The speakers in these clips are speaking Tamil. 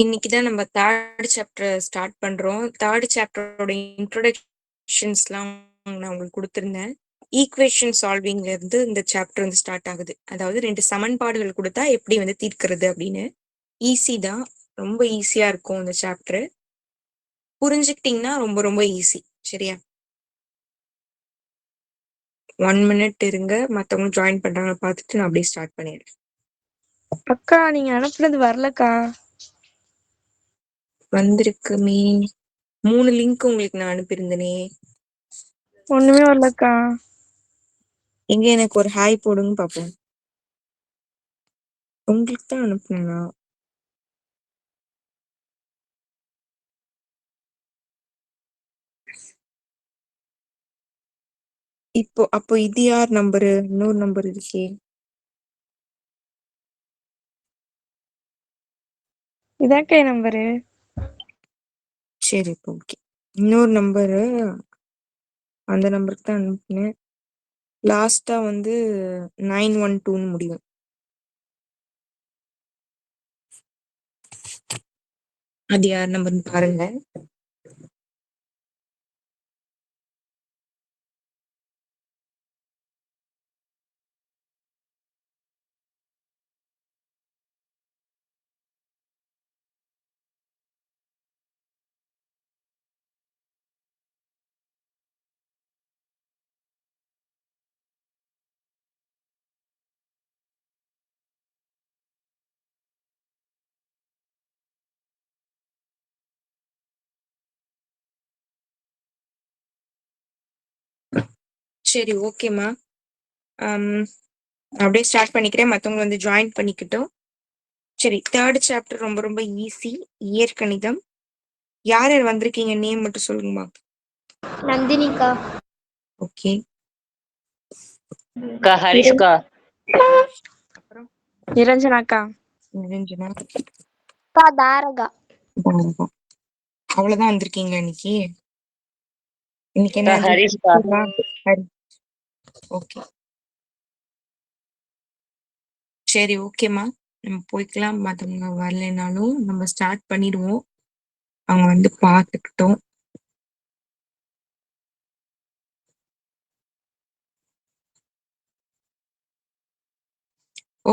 இன்னைக்கு தான் நம்ம 3 சாப்டர் ஸ்டார்ட் பண்றோம். 3 சாப்டரோட இன்ட்ரோடக்ஷன்ஸ்லாம் நான் உங்களுக்கு குடுத்திருந்தேன். ஈக்குவேஷன் சால்விங்ல இருந்து இந்த சாப்டர் வந்து ஸ்டார்ட் ஆகுது. அதாவது 2 சமன்பாடுகள் குடுத்தா எப்படி வந்து தீர்க்கிறது அப்படின்னு. ஈஸி தான். ரொம்ப ஈஸியா இருக்கும் இந்த சாப்டர். புரிஞ்சுக்கிட்டீங்கன்னா ரொம்ப ரொம்ப ஈஸி. சரியா? 1 மினிட் இருங்க. மத்தவங்க ஜாயின் பண்றாங்களா பார்த்துட்டு நான் அப்படியே ஸ்டார்ட் பண்ணிடுறேன். அக்கா நீங்க அனுப்புனது வரலக்கா. வந்திருக்குமே. 3 லிங்க் உங்களுக்கு நான் அனுப்பியிருந்தேனே. ஒண்ணுமே வரலக்கா. எங்க எனக்கு ஒரு ஹாய் போடுங்க பாப்போம். உங்களுக்கு தான் அனுப்புனேனா? அப்போ இது யார் நம்பரு? இன்னொரு நம்பர் இருக்கே. இதாக்கா என் நம்பரு. சரி இப்போ ஓகே. இன்னொரு நம்பரு அந்த நம்பருக்கு தான் அனுப்புனேன். லாஸ்டா வந்து 912ன்னு முடியும். அது யார் நம்பர்னு பாருங்க. சரி ஓகேம்மா. அப்படியே ஸ்டார்ட் பண்ணிக்கிறேன். மத்தவங்க வந்து ஜாயின் பண்ணிக்கிட்டோம். சரி 3 சாப்டர் ரொம்ப ரொம்ப ஈஸி. இயற்கணிதம். யார் யார் வந்திருக்கீங்க நேம் மட்டும் சொல்லுங்கம்மா. நந்தினிக்கா. ஓகே. ஹரிஷ்கா. அப்புறம் நிரஞ்சனாக்கா. நிரஞ்சனா. தாரகா. அவ்வளவுதான் வந்திருக்கீங்களா இன்னைக்கு? இன்னைக்கு என்ன ஹரிஷ்கா. ஓகே. சரி ஓகேம்மா. நம்ம போய்க்கலாம். மத்தவங்க வரலைனாலும் நம்ம ஸ்டார்ட் பண்ணிடுவோம். அவங்க வந்து பார்த்துக்கிட்டோம்.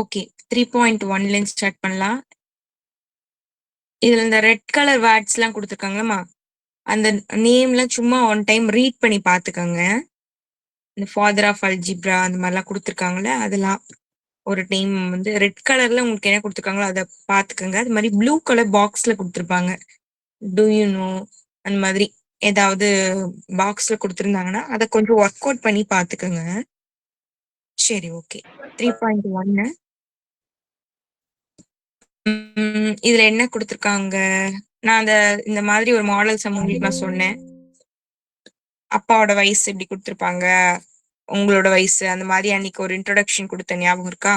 ஓகே 3.1ல இருந்து ஸ்டார்ட் பண்ணலாம். இதுல இந்த ரெட் கலர் வேர்ட்ஸ் எல்லாம் கொடுத்துருக்காங்கம்மா. அந்த நேம்லாம் சும்மா ஒன் டைம் ரீட் பண்ணி பார்த்துக்கோங்க. இந்த ஃபாதர் ஆஃப் அல்ஜிப்ரா அந்த மாதிரிலாம் கொடுத்துருக்காங்கல்ல, அதெல்லாம் ஒரு டைம் வந்து ரெட் கலர்ல உங்களுக்கு என்ன கொடுத்துருக்காங்களோ அதை பார்த்துக்கோங்க. அது மாதிரி ப்ளூ கலர் பாக்ஸ்ல கொடுத்துருப்பாங்க. டூ யூ நோ அந்த மாதிரி ஏதாவது பாக்ஸ்ல கொடுத்துருந்தாங்கன்னா அதை கொஞ்சம் ஒர்க் அவுட் பண்ணி பார்த்துக்கோங்க. சரி ஓகே. 3.1 இதுல என்ன கொடுத்துருக்காங்க? நான் இந்த மாதிரி ஒரு மாடல் சம் உங்களுக்கு நான் சொன்னேன். அப்பாவோட வயசு இப்படி கொடுத்துருப்பாங்க, உங்களோட வயசு அந்த மாதிரி அன்னைக்கு ஒரு இன்ட்ரோடக்ஷன் கொடுத்த ஞாபகம் இருக்கா?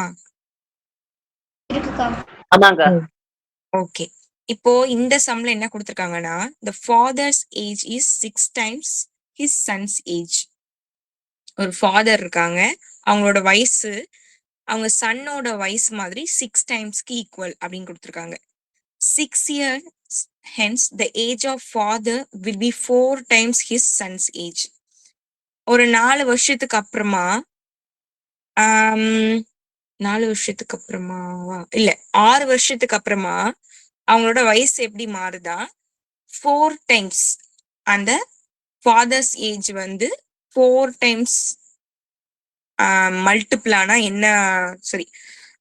இருக்குக்கா. ஆமாங்க. ஓகே. இப்போ இந்த சம்ல என்ன கொடுத்துருக்காங்கன்னா, the father's age is 6 times his son's age. ஒரு ஃபாதர் இருக்காங்க, அவங்களோட வயசு அவங்க சன்னோட வயசு மாதிரி 6 டைம்ஸ்க்கு ஈக்குவல் அப்படின்னு கொடுத்துருக்காங்க. 6 years hence the age of father will be 4 times his son's age. ஒரு 4 வருஷத்துக்கு அப்புறமா 4 வருஷத்துக்கு அப்புறமாவா இல்ல 6 வருஷத்துக்கு அப்புறமா அவங்களோட வயசு எப்படி மாறுதா? 4 டைம்ஸ் அந்த ஃபாதர்ஸ் ஏஜ் வந்து 4 டைம்ஸ் மல்டிபிள் ஆனா என்ன, சரி,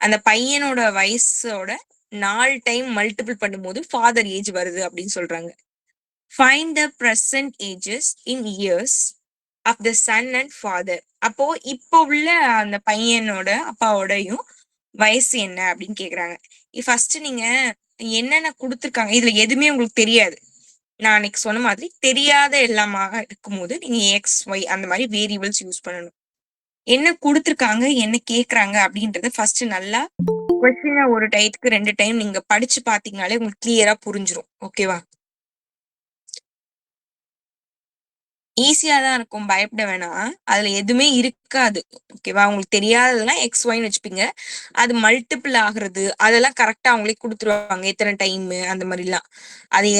அந்த பையனோட வயசோட 4 டைம் மல்டிபிள் பண்ணும்போது ஃபாதர் ஏஜ் வருது அப்படின்னு சொல்றாங்க. Find the present ages in years of the son and father. அப்போ இப்போ உள்ள அந்த பையனோட அப்பாவோடையும் வயசு என்ன அப்படின்னு கேக்குறாங்க. ஃபர்ஸ்ட் நீங்க என்னென்ன கொடுத்துருக்காங்க இதுல எதுவுமே உங்களுக்கு தெரியாது. நான் அன்னைக்கு சொன்ன மாதிரி தெரியாத எல்லாமா இருக்கும்போது நீங்க எக்ஸ் ஒய் அந்த மாதிரி வேரியபிள்ஸ் யூஸ் பண்ணணும். என்ன கொடுத்துருக்காங்க என்ன கேக்குறாங்க அப்படின்றத ஃபர்ஸ்ட் நல்லா கொஸ்டினை ஒரு டைத்துக்கு 2 டைம் நீங்க படிச்சு பாத்தீங்கனாலே உங்களுக்கு கிளியரா புரிஞ்சிரும். ஓகேவா? ஈஸியா தான் இருக்கும், பயப்பட வேணாம். அதுல எதுவுமே இருக்காது. ஓகேவா? உங்களுக்கு தெரியாததெல்லாம் எக்ஸ் ஒய்ன்னு வச்சுப்பீங்க. அது மல்டிபிள் ஆகுறது அதெல்லாம் கரெக்டா அவங்களே கொடுத்துருவாங்க, எத்தனை டைம் அந்த மாதிரிலாம். அது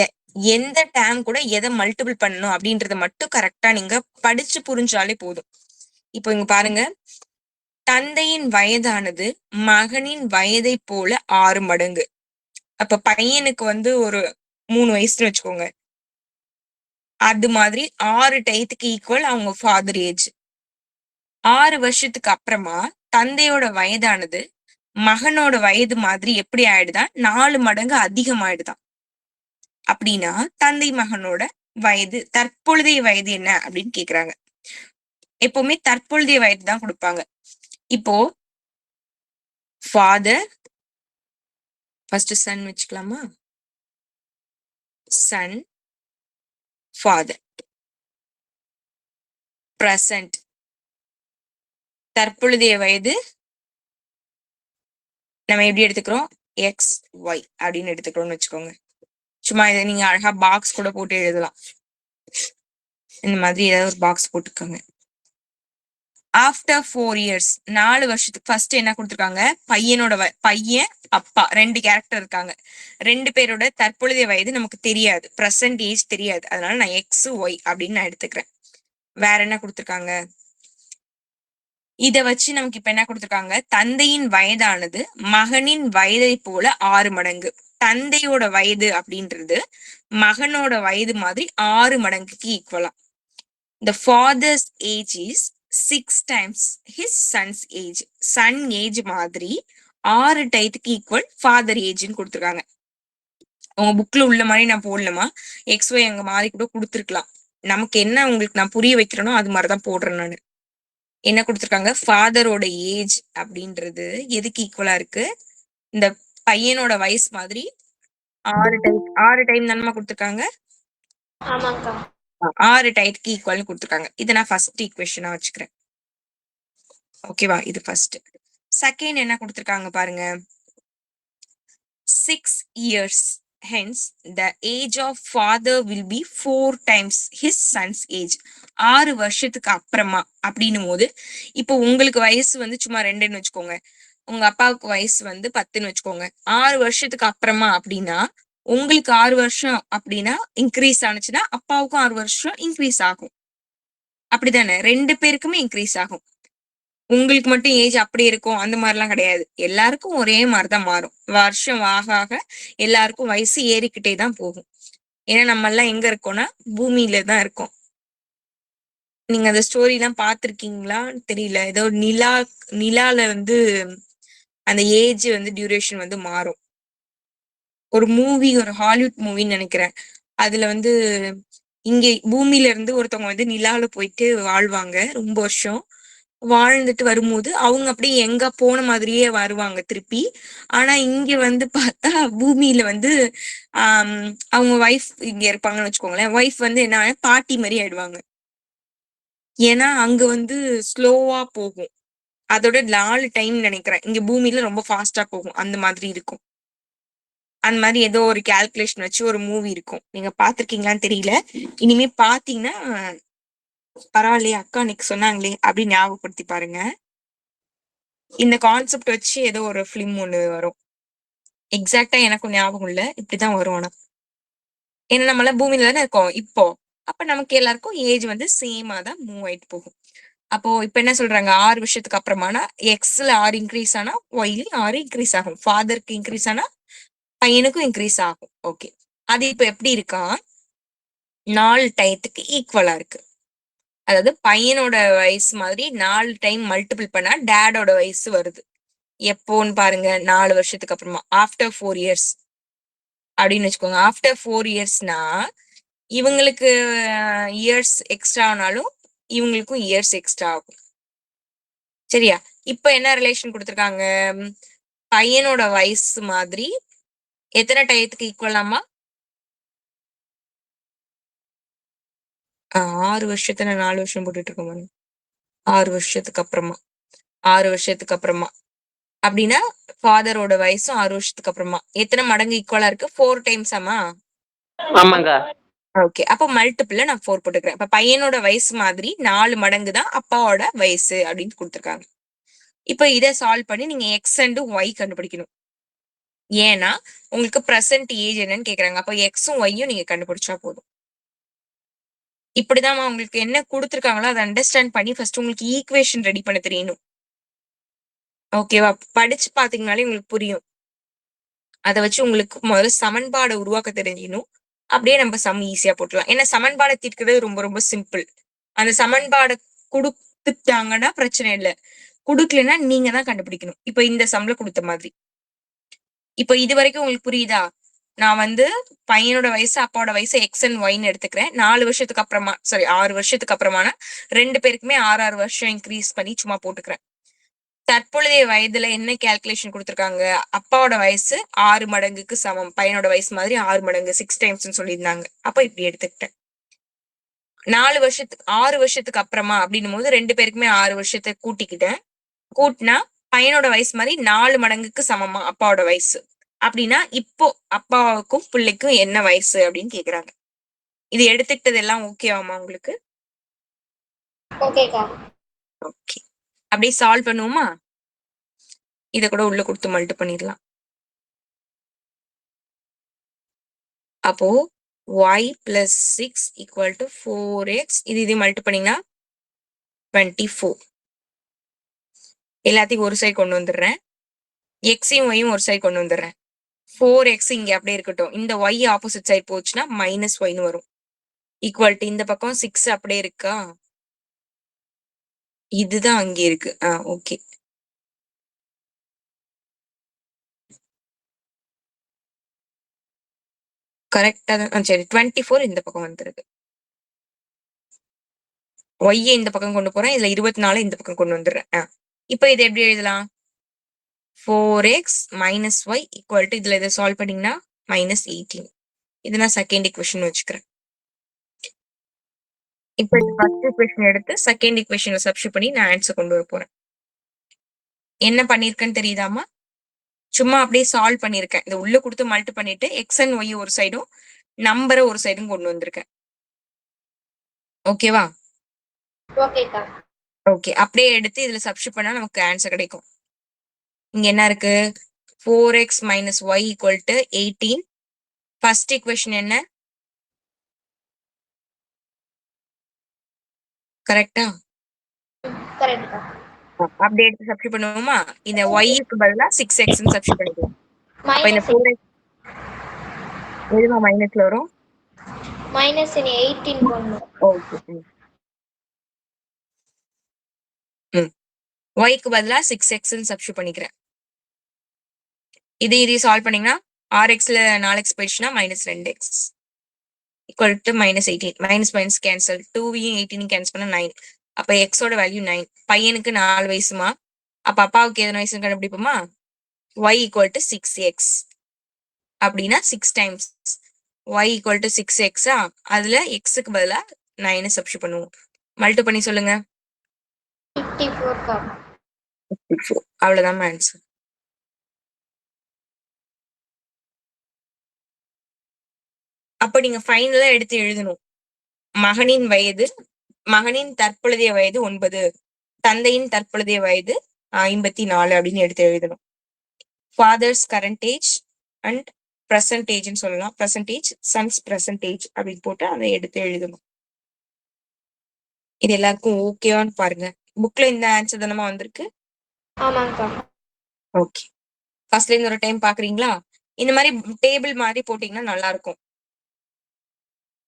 எந்த டைம் கூட எதை மல்டிபிள் பண்ணணும் அப்படின்றத மட்டும் கரெக்டா நீங்க படிச்சு புரிஞ்சாலே போதும். இப்போ இங்க பாருங்க, தந்தையின் வயதானது மகனின் வயதை போல 6 மடங்கு. அப்ப பையனுக்கு வந்து ஒரு 3 வயசுன்னு வச்சுக்கோங்க. அது மாதிரி 6 டயத்துக்கு ஈக்குவல் அவங்க ஃபாதர் ஏஜ். 6 வருஷத்துக்கு அப்புறமா தந்தையோட வயதானது மகனோட வயது மாதிரி எப்படி ஆயிடுதான், 4 மடங்கு அதிகமாயிடுதான். அப்படின்னா தந்தை மகனோட வயது, தற்பொழுதைய வயது என்ன அப்படின்னு கேக்குறாங்க. எப்பவுமே தற்பொழுதைய வயது தான் கொடுப்பாங்க. இப்போ ஃபாதர் ஃபர்ஸ்ட் சன் வச்சுக்கலாமா? சன், ஃபாதர், பிரசன்ட், தற்பொழுதைய வயது நம்ம எப்படி எடுத்துக்கிறோம், எக்ஸ் ஒய் அப்படின்னு எடுத்துக்கிறோம்னு வச்சுக்கோங்க. சும்மா இதை நீங்க அழகா பாக்ஸ் கூட போட்டு எழுதலாம். இந்த மாதிரி ஏதாவது ஒரு பாக்ஸ் போட்டுக்கோங்க. ஆஃப்டர் 4 இயர்ஸ், 4 வருஷத்துக்கு ஃபர்ஸ்ட் என்ன கொடுத்துருக்காங்க, பையனோட பையன் அப்பா 2 கேரக்டர் இருக்காங்க. 2 பேரோட தற்பொழுதைய வயது நமக்கு தெரியாது, பிரசன்ட் ஏஜ் தெரியாது. அதனால நான் எக்ஸ் ஒய் அப்படின்னு நான் எடுத்துக்கிறேன். வேற என்ன கொடுத்துருக்காங்க, இத வச்சு நமக்கு இப்ப என்ன கொடுத்துருக்காங்க, தந்தையின் வயதானது மகனின் வயதை போல 6 மடங்கு. தந்தையோட வயது அப்படின்றது மகனோட வயது மாதிரி 6 மடங்குக்கு ஈக்குவலா. The father's age is 6 times his son's age. Sun age மாதிரி 6 டயத்துக்கு ஈக்குவல் ஃபாதர் ஏஜ்னு கொடுத்துருக்காங்க. உங்க புக்ல உள்ள மாதிரி நான் போடலமா, எக்ஸ் ஒய் அங்க மாதிரி கூட கொடுத்துருக்கலாம். நமக்கு என்ன உங்களுக்கு நான் புரிய வைக்கிறேனோ அது மாதிரிதான் போடுறேன் நான். என்ன கொடுத்துருக்காங்க, ஃபாதரோட ஏஜ் அப்படின்றது எதுக்கு ஈக்குவலா இருக்கு, இந்த பையனோட வயசு மாதிரி 6 டைம் தானமா கொடுத்துருக்காங்க. ஆமாக்கா. 6 டைத்துக்கு ஈக்குவல்னு கொடுத்துருக்காங்க. இதை நான் ஃபர்ஸ்ட் ஈக்குவேஷனா வச்சுக்கிறேன். ஓகேவா? இது ஃபர்ஸ்ட். செகண்ட் என்ன கொடுத்துருக்காங்க பாருங்க, 6 years hence the age of father will be 4 times his son's age. 6 வருஷத்துக்கு அப்புறமா அப்படின்னும் போது, இப்போ உங்களுக்கு வயசு வந்து சும்மா 2ன்னு வச்சுக்கோங்க, உங்க அப்பாவுக்கு வயசு வந்து 10ன்னு வச்சுக்கோங்க. 6 வருஷத்துக்கு அப்புறமா அப்படின்னா உங்களுக்கு 6 வருஷம் அப்படின்னா இன்க்ரீஸ் ஆனிச்சுன்னா அப்பாவுக்கும் 6 வருஷம் இன்க்ரீஸ் ஆகும். அப்படிதானே? 2 பேருக்குமே இன்க்ரீஸ் ஆகும். உங்களுக்கு மட்டும் ஏஜ் அப்படி இருக்கும் அந்த மாதிரிலாம் கிடையாது. எல்லாருக்கும் ஒரே மாதிரிதான் மாறும். வருஷம் ஆக ஆக எல்லாருக்கும் வயசு ஏறிக்கிட்டே தான் போகும். ஏன்னா நம்ம எல்லாம் எங்க இருக்கோம்னா பூமியில தான் இருக்கோம். நீங்க அந்த ஸ்டோரி எல்லாம் பாத்திருக்கீங்களா தெரியல, ஏதோ நிலால வந்து அந்த ஏஜ் வந்து டியூரேஷன் வந்து மாறும். ஒரு மூவி, ஒரு ஹாலிவுட் மூவின்னு நினைக்கிறேன். அதுல வந்து இங்க பூமியில இருந்து ஒருத்தவங்க வந்து நிலால போயிட்டு வாழ்வாங்க ரொம்ப வருஷம். வாழ்ந்துட்டு வரும்போது அவங்க அப்படியே எங்க போன மாதிரியே வருவாங்க திருப்பி. ஆனா இங்க வந்து பார்த்தா பூமியில வந்து அவங்க ஒய்ஃப் இங்க இருப்பாங்கன்னு வச்சுக்கோங்களேன். ஒய்ஃப் வந்து என்ன பாட்டி மாதிரி ஆயிடுவாங்க. ஏன்னா அங்க வந்து ஸ்லோவா போகும். அதோட 4 டைம் நினைக்கிறேன். இங்க பூமியில ரொம்ப ஃபாஸ்டா போகும். அந்த மாதிரி இருக்கும். அந்த மாதிரி ஏதோ ஒரு கால்குலேஷன் வச்சு ஒரு மூவி இருக்கும். நீங்க பாத்திருக்கீங்களான்னு தெரியல. இனிமே பாத்தீங்கன்னா பரவாயில்லையே, அக்கா அன்னைக்கு சொன்னாங்களே அப்படின்னு ஞாபகப்படுத்தி பாருங்க. இந்த கான்செப்ட் வச்சு ஏதோ ஒரு பிலிம் ஒண்ணு வரும். எக்ஸாக்டா எனக்கும் ஞாபகம் இல்ல, இப்படிதான் வரும். ஆனா ஏன்னா நம்ம எல்லாம் பூமியில தானே இருக்கோம் இப்போ. அப்ப நமக்கு எல்லாருக்கும் ஏஜ் வந்து சேமா தான் மூவ் ஆயிட்டு போகும். அப்போ இப்ப என்ன சொல்றாங்க, 6 வருஷத்துக்கு அப்புறமானா எக்ஸ்ல 6 இன்க்ரீஸ் ஆனா ஒய்லயும் 6 இன்க்ரீஸ் ஆகும். ஃபாதருக்கு இன்க்ரீஸ் ஆனா பையனுக்கும் இன்க்ரீஸ் ஆகும். ஓகே, அது இப்ப எப்படி இருக்கா, 4 டயத்துக்கு ஈக்குவலா இருக்கு. அதாவது பையனோட வயசு மாதிரி 4 டைம் மல்டிபிள் பண்ணா டேடோட வயசு வருது. எப்போன்னு பாருங்க, 4 வருஷத்துக்கு அப்புறமா ஆஃப்டர் 4 இயர்ஸ் அப்படின்னு வச்சுக்கோங்க. ஆஃப்டர் 4 இயர்ஸ்னா இவங்களுக்கு இயர்ஸ் எக்ஸ்ட்ரா ஆனாலும் இவங்களுக்கும் இயர்ஸ் எக்ஸ்ட்ரா ஆகும். சரியா? இப்ப என்ன ரிலேஷன் கொடுத்துருக்காங்க, பையனோட வயசு மாதிரி எத்தனை டயத்துக்கு ஈக்குவலாமா, 6 வருஷத்துல 4 வருஷம் போட்டுட்டு இருக்கோம். 6 வருஷத்துக்கு அப்புறமா 6 வருஷத்துக்கு அப்புறமா அப்படின்னா ஃபாதரோட வயசும் 6 வருஷத்துக்கு அப்புறமா எத்தனை மடங்கு ஈக்குவலா இருக்கு, 4 டைம்ஸ் ஆமா. ஆமாங்க. ஓகே. அப்போ மல்டிபிள்ல நான் 4 போட்டுக்கிறேன். இப்ப பையனோட வயசு மாதிரி 4 மடங்கு தான் அப்பாவோட வயசு அப்படின்னு குடுத்துருக்காங்க. இப்ப இத சால்வ் பண்ணி நீங்க எக்ஸ் அண்ட் ஒய் கண்டுபிடிக்கணும். ஏன்னா உங்களுக்கு பிரசன்ட் ஏஜ் என்னன்னு கேக்குறாங்க. அப்ப எக்ஸும் ஒய்யும் நீங்க கண்டுபிடிச்சா போதும். இப்படிதாம்மா உங்களுக்கு என்ன குடுத்துருக்காங்களோ அதை அண்டர்ஸ்டாண்ட் பண்ணி ஃபர்ஸ்ட் உங்களுக்கு ஈக்குவேஷன் ரெடி பண்ண தெரியணும். ஓகேவா? படிச்சு பாத்தீங்கன்னாலே உங்களுக்கு புரியும். அத வச்சு உங்களுக்கு முதல்ல சமன்பாடை உருவாக்க தெரிஞ்சிக்கணும். அப்படியே நம்ம சம் ஈஸியா போட்டுலாம். ஏன்னா சமன்பாடை தீர்க்கிறது ரொம்ப ரொம்ப சிம்பிள். அந்த சமன்பாடை குடுத்துட்டாங்கன்னா பிரச்சனை இல்ல. குடுக்கலன்னா நீங்க தான் கண்டுபிடிக்கணும். இப்ப இந்த சம்ல குடுத்த மாதிரி. இப்ப இது வரைக்கும் உங்களுக்கு புரியுதா? நான் வந்து பையனோட வயசு, அப்பாவோட வயசு எக்ஸ் அண்ட் ஒய்ன்னு எடுத்துக்கிறேன். 4 வருஷத்துக்கு அப்புறமா 6 வருஷத்துக்கு அப்புறமான 2 பேருக்குமே 6 வருஷம் இன்க்ரீஸ் பண்ணி சும்மா போட்டுக்கிறேன். தற்பொழுதைய வயதுல என்ன கால்குலேஷன் குடுத்துருக்காங்க? அப்பாவோட வயசு 6 மடங்குக்கு சமம். பையனோட வயசு மாதிரி 6 மடங்கு 6 டைம்ஸ்ன்னு சொல்லியிருந்தாங்க. அப்ப இப்படி எடுத்துக்கிட்டேன். 6 வருஷத்துக்கு அப்புறமா அப்படின்னும் போது 2 பேருக்குமே 6 வருஷத்தை கூட்டிக்கிட்டேன். கூட்டினா பையனோட வயசு மாதிரி 4 மடங்குக்கு சமமா அப்பாவோட வயசு. அப்படின்னா இப்போ அப்பாவுக்கும் பிள்ளைக்கும் என்ன வயசு அப்படின்னு கேக்குறாங்க. இது எடுத்துக்கிட்டது எல்லாம் ஓகேவாமா உங்களுக்கு? ஓகேக்கா. ஓகே. அப்படியே சால்வ் பண்ணுவோமா? இத கூட உள்ள கொடுத்து மல்டி பண்ணிடலாம். அப்போ y plus 6 equal to 4x. இது மல்டி பண்ணீங்கன்னா 24. எல்லாத்தையும் ஒரு சைடு கொண்டு வந்துடுறேன். எக்ஸையும் ஒய்யும் ஒரு சைடு கொண்டு வந்துடுறேன். 4x இங்க அப்படியே இருக்கட்டும். இந்த y ஆப்போசிட் சைடு போச்சுன்னா மைனஸ் ஒய்னு வரும். ஈக்குவல் டு இந்த பக்கம் 6 அப்படியே இருக்கா? இதுதான் அங்கே இருக்கு. ஓகே. கரெக்டா தான். சரி 24 இந்த பக்கம் வந்துருது. y இந்த பக்கம் கொண்டு போறேன். இதுல 24 இந்த பக்கம் கொண்டு வந்துடுறேன். இப்போ இது எப்படி எழுதலாம்? 4x minus y equal to இதுல இதை சால்வ் பண்ணீங்கன்னா மைனஸ் 18. இது நான் செகண்ட் இக்குவேஷன் வச்சுக்கிறேன். இப்போ இந்த ஃபர்ஸ்ட் இக்குவேஷன் எடுத்து செகண்ட் இக்குவேஷன்ல சப்ஸ்டிட்யூட் பண்ணி நான் ஆன்சர் கொண்டு வர போறேன். என்ன பண்ணிருக்கேன்னு தெரியுதாமா? சும்மா அப்படியே சால்வ் பண்ணிருக்கேன். இதை உள்ள கொடுத்து மல்டி பண்ணிட்டு எக்ஸ் அண்ட் ஒய் ஒரு சைடும் நம்பரை ஒரு சைடும் கொண்டு வந்திருக்கேன். ஓகேவா? ஓகேக்கா. ஓகே. அப்படியே எடுத்து இதுல சப்ஸ்டிட்யூட் பண்ணா நமக்கு ஆன்சர் கிடைக்கும். இங்க என்ன இருக்கு? 4x minus y equal to 18. First equation என்ன? கரெக்டா? கரெக்ட்க்கா. அப்படியே எடுத்து சப்ஸ்டிட்யூட் பண்ணுவோமா? இந்த y-க்கு பதிலா 6x ன்னு சப்ஸ்டிட்யூட் பண்ணிடுவோம். அப்ப இந்த மைனஸ் 4x எதுமா மைனஸ்ல வரும்? மைனஸ் 18 போடணும். ஓகே. y-க்கு பதிலா 6x ன்னு சப்ஸ்டிட்யூட் பண்ணிக்கிறேன். இதையும் சால்வ் பண்ணீங்கன்னா 6xல 4x போயிடுச்சுன்னா minus 2x equal to minus 18. Minus minus cancel. 2வையும் 18 கேன்சல் பண்ணா 9. அப்ப எக்ஸோட வேல்யூ 9. பையனுக்கு 4 வயசுமா? அப்ப அப்பாவுக்கு எத்தனை வயசுன்னு கண்டுபிடிப்போமா? y equal to 6x அப்படின்னா 6 times y equal to 6x. அதுல எக்ஸுக்கு பதிலா 9 சப்ஸ்டிட்யூட் பண்ணுவோம். மல்டி பண்ணி சொல்லுங்க. 54க்கா. 54. அவ்வளவுதான் ஆன்சர். அப்ப நீங்க ஃபைனலா எடுத்து எழுதணும். மகனின் தற்பொழுதைய வயது 9, தந்தையின் தற்பொழுதைய வயது 54 அப்படின்னு எடுத்து எழுதணும். ஃபாதர்ஸ் கரண்ட் ஏஜ் அண்ட் பிரசன்டேஜ்னு சொல்லலாம். பிரசன்டேஜ் சன்ஸ் பிரசன்டேஜ் அப்படின்னு போட்டு அதை எடுத்து எழுதணும். இது எல்லாருக்கும் ஓகேவான்னு பாருங்க. புக்ல இந்த ஆன்சர் தானமா வந்திருக்கு. ஆமாங்கக்கா. ஓகே. ஃபர்ஸ்ட்ல இருந்து ஒரு டைம் பாக்குறீங்களா? இந்த மாதிரி டேபிள் மாதிரி போட்டீங்கன்னா நல்லா இருக்கும்.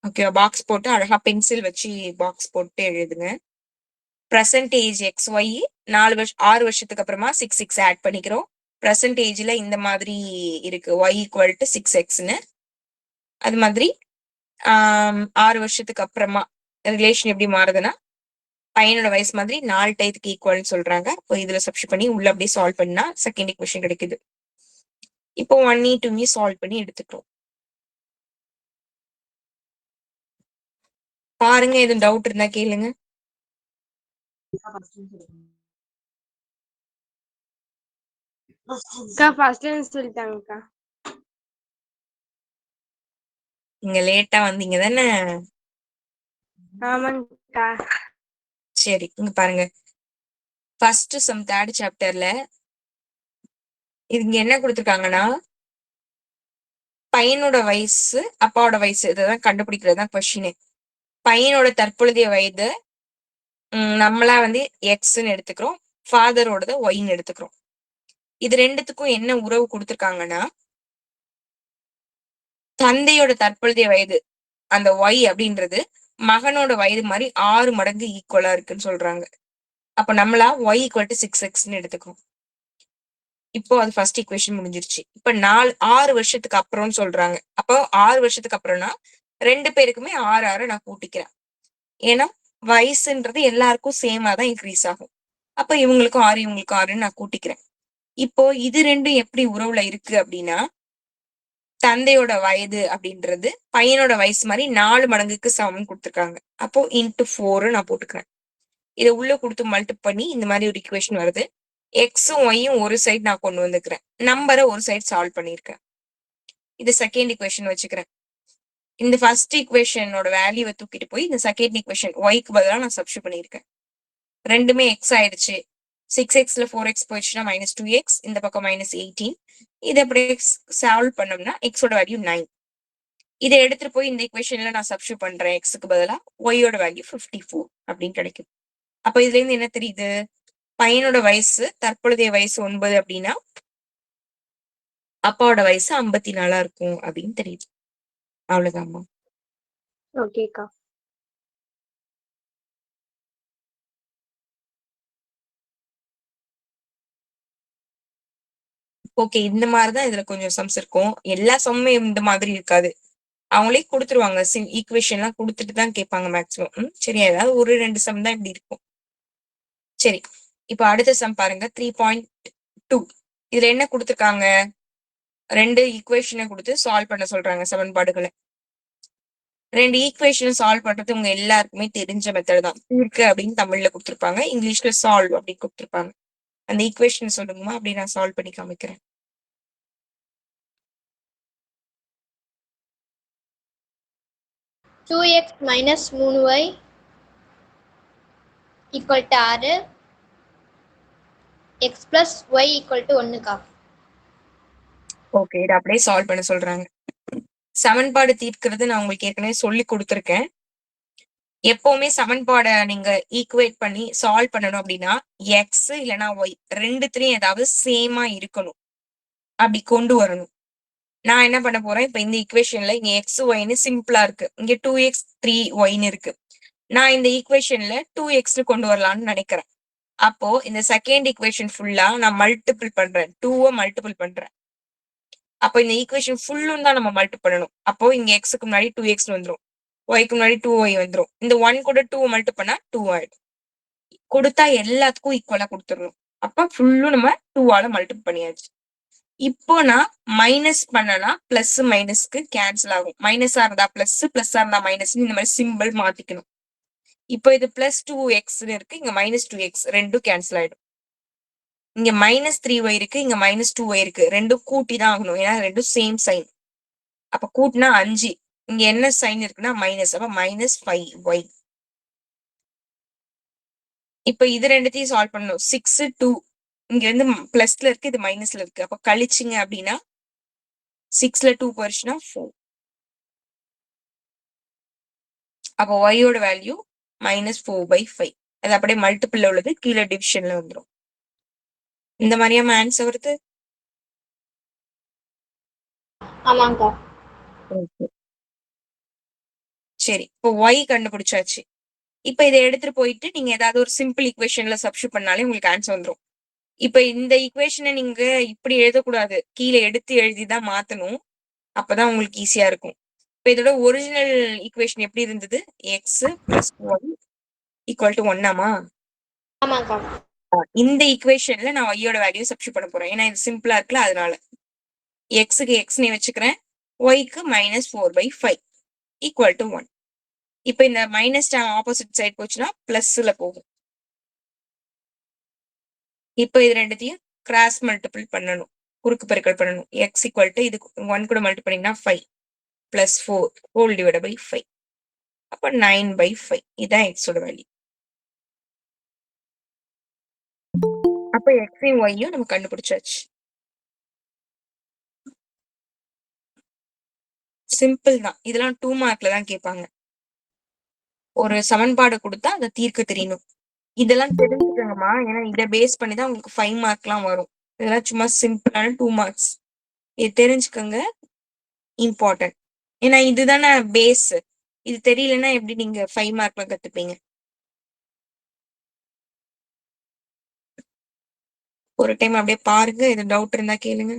ஓகே. பாக்ஸ் போட்டு அழகா பென்சில் வச்சு பாக்ஸ் போட்டு எழுதுங்க. பிரசன்டேஜ் எக்ஸ் ஒய் 6 வருஷத்துக்கு அப்புறமா 6 ஆட் பண்ணிக்கிறோம். பிரசன்டேஜ்ல இந்த மாதிரி இருக்கு y ஈக்குவல் டு 6xன்னு. அது மாதிரி 6 வருஷத்துக்கு அப்புறமா ரிலேஷன் எப்படி மாறுதுன்னா பையனோட வயசு மாதிரி 4 டைத்துக்கு ஈக்குவல்னு சொல்றாங்க. இப்போ இதுல சப்ஸ்டிட்யூட் பண்ணி உள்ள அப்படியே சால்வ் பண்ணா செகண்ட் இக்குவேஷன் கிடைக்குது. இப்போ 1e 2e சால்வ் பண்ணி எடுத்துக்கிறோம். பாருங்க, எதுவும் டவுட் இருந்தா கேளுங்க. அக்கா ஃபர்ஸ்ட் லைன் சொல்லிட்டாங்கக்கா. நீங்க லேட்டா வந்தீங்க தானே? ஆமாங்கக்கா. சரி, இங்க பாருங்க. ஃபர்ஸ்ட் சம் 3rd சாப்டர்ல இங்க என்ன கொடுத்திருக்காங்கன்னா, பையனோட வயசு, அப்பாவோட வயசு இததான் கண்டுபிடிக்கிறது தான் கொஸ்டினே. பையனோட தற்பொழுதைய வயது நம்மளா வந்து எக்ஸ்ன்னு எடுத்துக்கிறோம். ஃபாதரோடத ஒய்ன்னு எடுத்துக்கிறோம். இது ரெண்டுத்துக்கும் என்ன உறவு கொடுத்திருக்காங்கன்னா, தந்தையோட தற்பொழுதைய வயது அந்த ஒய் அப்படின்றது மகனோட வயது மாதிரி 6 மடங்கு ஈக்குவலா இருக்குன்னு சொல்றாங்க. அப்ப நம்மளா ஒய் ஈக்குவல் டு 6x எடுத்துக்கிறோம். இப்போ அது ஃபர்ஸ்ட் ஈக்குவேஷன் முடிஞ்சிருச்சு. இப்ப 6 வருஷத்துக்கு அப்புறம்னு சொல்றாங்க. அப்போ 6 வருஷத்துக்கு அப்புறம்னா 2 பேருக்குமே 6 நான் கூட்டிக்கிறேன். ஏன்னா வயசுன்றது எல்லாருக்கும் சேமா தான் இன்க்ரீஸ் ஆகும். அப்ப இவங்களுக்கும் 6 இவங்களுக்கும் 6 நான் கூட்டிக்கிறேன். இப்போ இது ரெண்டும் எப்படி உறவுல இருக்கு அப்படின்னா, தந்தையோட வயது அப்படின்றது பையனோட வயசு மாதிரி 4 மடங்குக்கு சமம் கொடுத்துருக்காங்க. அப்போ இன்ட்டு 4 நான் போட்டுக்கிறேன். இதை உள்ள கொடுத்து மல்டிப் பண்ணி இந்த மாதிரி ஒரு ஈக்குவேஷன் வருது. எக்ஸும் ஒய்யும் ஒரு சைடு நான் கொண்டு வந்துக்கிறேன். நம்பரை ஒரு சைடு சால்வ் பண்ணியிருக்கேன். இது செகண்ட் ஈக்குவேஷன் வச்சுக்கிறேன். இந்த ஃபர்ஸ்ட் ஈக்குவேஷனோட வேல்யூவை தூக்கிட்டு போய் இந்த செகண்ட் ஈக்குவேஷன் ஒய்க்கு பதிலாக நான் சப்ஸ்டிட் பண்ணியிருக்கேன். ரெண்டுமே எக்ஸ் ஆயிடுச்சு. 6xல 4x போயிடுச்சுன்னா -2x, இந்த பக்கம் -18. இதை அப்படியே சால்வ் பண்ணோம்னா எக்ஸோட வேல்யூ 9. இதை எடுத்துட்டு போய் இந்த ஈக்குவேஷன்ல நான் சப்ஸ்டிட் பண்றேன். எக்ஸுக்கு பதிலாக ஒய்யோட வேல்யூ 54 அப்படின்னு கிடைக்கும். அப்ப இதுல இருந்து என்ன தெரியுது? பையனோட வயசு தற்பொழுதைய வயசு 9 அப்படின்னா அப்பாவோட வயசு 54 இருக்கும் அப்படின்னு தெரியுது. அவ்வளவுதான்மா. ஓகேக்கா. ஓகே, இந்த மாதிரிதான் இதுல கொஞ்சம் சம்ஸ் இருக்கும். எல்லா சம்முமே இந்த மாதிரி இருக்காது. அவங்களே கொடுத்துருவாங்க. ஈக்குவேஷன் எல்லாம் கொடுத்துட்டு தான் கேட்பாங்க மேக்ஸிமம். சரி, ஏதாவது ஒரு 2 சம் தான் இப்படி இருக்கும். சரி, இப்ப அடுத்த சம் பாருங்க. 3.2. இதுல என்ன கொடுத்துருக்காங்க? 2 ஈக்குவேஷனை கொடுத்து சால்வ் பண்ண சொல்றாங்க சமன்பாடுகளை. 2 ஈக்குவேஷன் சால்வ் பண்றது உங்க எல்லாருக்குமே தெரிஞ்ச மெத்தட் தான். இருக்கு அப்படின்னு தமிழ்ல கொடுத்துருப்பாங்க, இங்கிலீஷ்ல சால்வ் அப்படின்னு கொடுத்துருப்பாங்க. அந்த ஈக்குவேஷன் சொல்லுங்கம்மா, அப்படி நான் சால்வ் பண்ணி காமிக்கிறேன். Two x minus 3y equal to 6, x plus y equal to 1க்கா. ஓகே, இதை அப்படியே சால்வ் பண்ண சொல்றாங்க. சமன்பாடு தீர்க்கிறது நான் உங்களுக்கு ஏற்கனவே சொல்லி கொடுத்துருக்கேன். எப்பவுமே சமன்பாடை நீங்க ஈக்குவேட் பண்ணி சால்வ் பண்ணணும் அப்படின்னா எக்ஸ் இல்லைன்னா ஒய் ரெண்டுத்துலயும் ஏதாவது சேமா இருக்கணும். அப்படி கொண்டு வரணும். நான் என்ன பண்ண போறேன்? இப்ப இந்த ஈக்குவேஷன்ல இங்க எக்ஸ் ஒய்னு சிம்பிளா இருக்கு. இங்க 2x 3yன்னு இருக்கு. நான் இந்த ஈக்குவேஷன்ல 2x கொண்டு வரலாம்னு நினைக்கிறேன். அப்போ இந்த செகண்ட் ஈக்குவேஷன் ஃபுல்லா நான் மல்டிபிள் பண்றேன். 2 மல்டிபிள் பண்றேன். அப்போ இந்த ஈக்குவேஷன் ஃபுல்லும் தான் நம்ம மல்டிபிள் பண்ணணும். அப்போ இங்க எக்ஸுக்கு முன்னாடி 2x வந்துடும், ஒய்க்கு முன்னாடி 2y வந்துடும். இந்த 1 கூட 2 மல்டிபிள் பண்ணா 2 ஆயிடும். கொடுத்தா எல்லாத்துக்கும் ஈக்குவலா கொடுத்துடணும். அப்ப ஃபுல்லும் நம்ம 2ஆல மல்டிபிள் பண்ணியாச்சு. இப்போ நான் மைனஸ் பண்ணனா பிளஸ் மைனஸ்க்கு கேன்சல் ஆகும். மைனஸா இருந்தா பிளஸ், பிளஸ்ஸா இருந்தா மைனஸ், இந்த மாதிரி சிம்பிள் மாத்திக்கணும். இப்போ இது பிளஸ் 2x இருக்கு, இங்க -2x ரெண்டும் கேன்சல் ஆயிடும். இங்க -3y இருக்கு, இங்க -2y இருக்கு. ரெண்டும் கூட்டி தான் ஆகணும், ஏன்னா ரெண்டும் சேம் சைன். அப்ப கூட்டினா 5. இங்க என்ன சைன் இருக்குன்னா மைனஸ், அப்ப -5y. இப்ப இது ரெண்டுத்தையும் சால்வ் பண்ணணும். 6 2 இங்க வந்து பிளஸ்ல இருக்கு, இது மைனஸ்ல இருக்கு. அப்ப கழிச்சிங்க அப்படின்னா 6ல 2 போயிடுச்சுன்னா 4. அப்போ ஒய்யோட வேல்யூ -4/5. அது அப்படியே மல்டிபிள்ல உள்ளது கீழே டிவிஷன்ல வந்துடும். இந்த மாதிரியா ஆன்சர் வருது? ஆமாங்கக்கா. சரி, இப்போ ஒய் கண்டுபிடிச்சாச்சு. இப்ப இதை எடுத்துட்டு போயிட்டு நீங்க ஏதாவது ஒரு சிம்பிள் ஈக்குவேஷன்ல சப்ஸ்டிட் பண்ணாலே உங்களுக்கு ஆன்சர் வந்துடும். இப்ப இந்த ஈக்குவேஷனை நீங்க இப்படி எழுதக்கூடாது, கீழே எடுத்து எழுதிதான் மாத்தணும். அப்பதான் உங்களுக்கு ஈஸியா இருக்கும். இப்ப இதோட ஒரிஜினல் ஈக்குவேஷன் எப்படி இருந்தது? X plus y equal to 1ஆமா? ஆமாங்கக்கா. இந்த ஈக்குவேஷன்ல நான் ஒய்யோட வேல்யூ சப்ஸ்டிட் பண்ண போறேன், ஏன்னா இது சிம்பிளா இருக்குல்ல, அதனால எக்ஸுக்கு எக்ஸ்னே வச்சுக்கிறேன், ஒய்க்கு -4/5 ஈக்குவல் டு 1. இப்ப இந்த மைனஸ் ஆப்போசிட் சைட் போச்சுன்னா பிளஸ்ல போகும். இப்ப இது ரெண்டுத்தையும் கிராஸ் மல்டிபிள் பண்ணணும், குறுக்கு பெருக்கல் பண்ணணும். எக்ஸ் ஈக்குவல் டு இது 1 கூட மல்டிபிள் பண்ணீங்கன்னா 5 பிளஸ் 4 ஹோல் டிவைட் பை 5. அப்ப 9/5 இதான் எக்ஸோட வேல்யூ. அப்ப எக்ஸையும் ஒய்யும் நம்ம கண்டுபிடிச்சாச்சு. சிம்பிள் தான். இதெல்லாம் 2 மார்க்ல தான் கேட்பாங்க. ஒரு சமன்பாடு கொடுத்தா அதை தீர்க்க தெரியணும். இதெல்லாம் தெரிஞ்சுக்கோங்கம்மா. ஏன்னா இதை பேஸ் பண்ணி தான் உங்களுக்கு 5 மார்க்லாம் வரும். இதெல்லாம் சும்மா சிம்பிளான 2 மார்க்ஸ். இது தெரிஞ்சுக்கோங்க, இம்பார்ட்டன்ட். ஏன்னா இதுதானே பேஸ். இது தெரியலன்னா எப்படி நீங்க 5 மார்க்ல கத்துப்பீங்க? ஒரு டைம் அப்படியே பாருங்க. இது டவுட் இருந்தா கேளுங்க.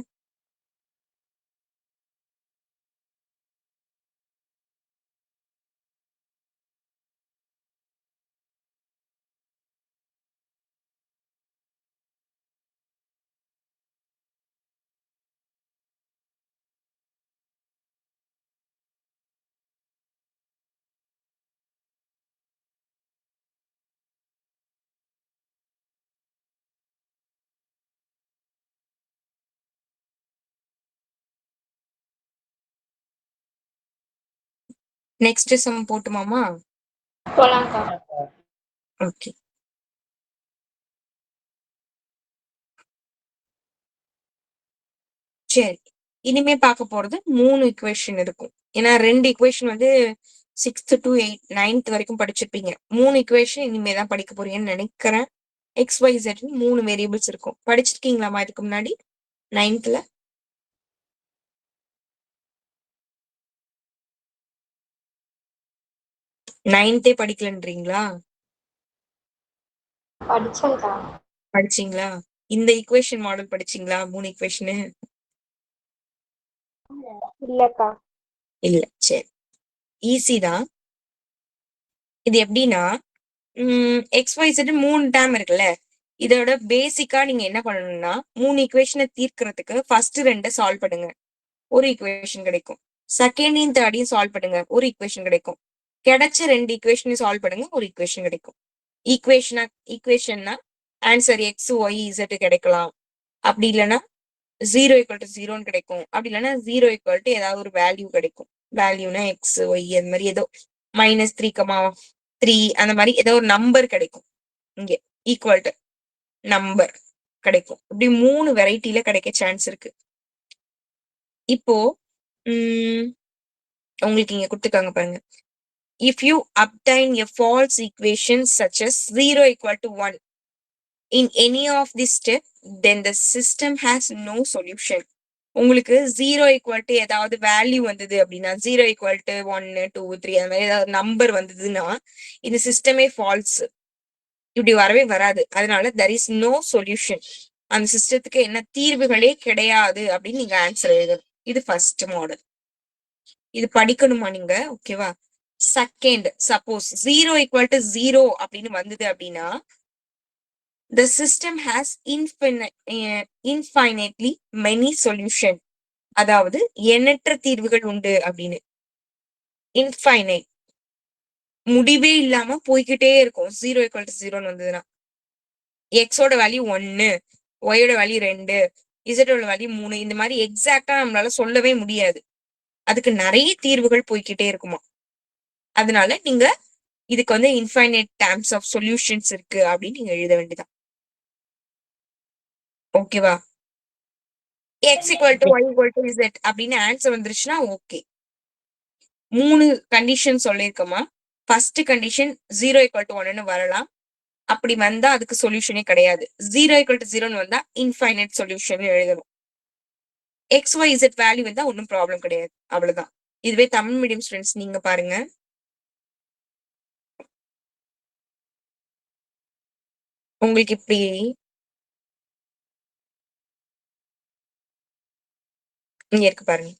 நெக்ஸ்ட் சம் போட்டுமாமா? போலாம்க்கா. ஓகே. சரி, இனிமே பார்க்க போறது 3 இக்குவேஷன் இருக்கும். ஏன்னா 2 இக்குவேஷன் வந்து 6th to 8th 9th வரைக்கும் படிச்சிருப்பீங்க. 3 இக்குவேஷன் இனிமே தான் படிக்க போறீங்கன்னு நினைக்கிறேன். XYZ 3 வேரியபிள்ஸ் இருக்கும். படிச்சிருக்கீங்களாமா இதுக்கு முன்னாடி 9th? 9th படிக்கலன்றீங்களா? படிச்சேன்க்கா. படிச்சீங்களா? இந்த இக்குவேஷன் மாடல் படிச்சீங்களா? 3 இக்குவேஷனு இல்லக்கா. இல்ல. சரி, ஈஸி தான். இது எப்படின்னா XYZ 3 டேர்ம் இருக்குல்ல, இதோட பேசிக்கா நீங்க என்ன பண்ணணும்னா 3 இக்குவேஷனை தீர்க்கறதுக்கு ஃபர்ஸ்ட் 2 சால்வ் பண்ணுங்க, ஒரு இக்குவேஷன் கிடைக்கும். செகண்டையும் தேர்டையும் சால்வ் பண்ணுங்க, ஒரு இக்குவேஷன் கிடைக்கும். கிடைச்ச 2 இக்குவேஷனையும் சால்வ் பண்ணுங்க, ஒரு இக்குவேஷன் கிடைக்கும். ஈக்குவேஷன்னா ஆன்சர் எக்ஸ் ஒய் இசட் கிடைக்கலாம். அப்படி இல்லைன்னா 0 = 0 கிடைக்கும். அப்படி இல்லைன்னா 0 = ஏதாவது ஒரு வேல்யூ கிடைக்கும். வேல்யூனா எக்ஸ் ஒய் அந்த மாதிரி ஏதோ -3, 3 அந்த மாதிரி ஏதோ ஒரு நம்பர் கிடைக்கும். இங்க ஈக்குவல் டு நம்பர் கிடைக்கும். இப்படி 3 வெரைட்டில கிடைக்க சான்ஸ் இருக்கு. இப்போ உங்களுக்கு இங்க கொடுத்துருக்காங்க பாருங்க. If you obtain a false equation such as 0 = 1 in any of these steps, then the system has no solution. உங்களுக்கு 0 = ஏதாவது வேல்யூ வந்தது அப்படின்னா 0 = 1 2 3 அந்த மாதிரி ஏதாவது நம்பர் வந்ததுன்னா இந்த சிஸ்டமே ஃபால்ஸ். இப்படி வரவே வராது. அதனால there is no solution. அந்த சிஸ்டத்துக்கு என்ன தீர்வுகளே கிடையாது அப்படின்னு நீங்க ஆன்சர் எழுதணும். இது ஃபர்ஸ்ட் மாடல். இது படிக்கணுமா நீங்க? ஓகேவா? செகண்ட், சப்போஸ் 0 = 0 அப்படின்னு வந்தது அப்படின்னா the system has infinitely many solution. அதாவது எண்ணற்ற தீர்வுகள் உண்டு அப்படின்னு. இன்ஃபைனைட், முடிவே இல்லாம போய்கிட்டே இருக்கும் 0 = 0 வந்ததுன்னா. எக்ஸோட வேல்யூ 1, ஒயோட வேல்யூ 2, இசட்டோட வேல்யூ 3, இந்த மாதிரி எக்ஸாக்டா நம்மளால சொல்லவே முடியாது. அதுக்கு நிறைய தீர்வுகள் போய்கிட்டே இருக்குமா. அதனால நீங்க இதுக்கு வந்து இன்ஃபைனைட் டைம்ஸ் ஆஃப் சொல்யூஷன்ஸ் இருக்கு அப்படின்னு நீங்க எழுத வேண்டியதான். ஓகேவா? x = y = z அப்படின்னு ஆன்சர் வந்துருச்சுன்னா ஓகே. 3 கண்டிஷன் சொல்லியிருக்கோமா. ஃபர்ஸ்ட் கண்டிஷன் 0 = 1ன்னு வரலாம். அப்படி வந்தா அதுக்கு சொல்யூஷனே கிடையாது. 0 = 0ன்னு வந்தா இன்ஃபைனைட் சொல்யூஷன் எழுதணும். XYZ வேல்யூ வந்தா ஒன்றும் ப்ராப்ளம் கிடையாது. அவ்வளவுதான். இதுவே தமிழ் மீடியம் ஸ்டூடெண்ட்ஸ் நீங்க பாருங்க. உங்களுக்கு இப்படி இங்க இருக்கு பாருங்க.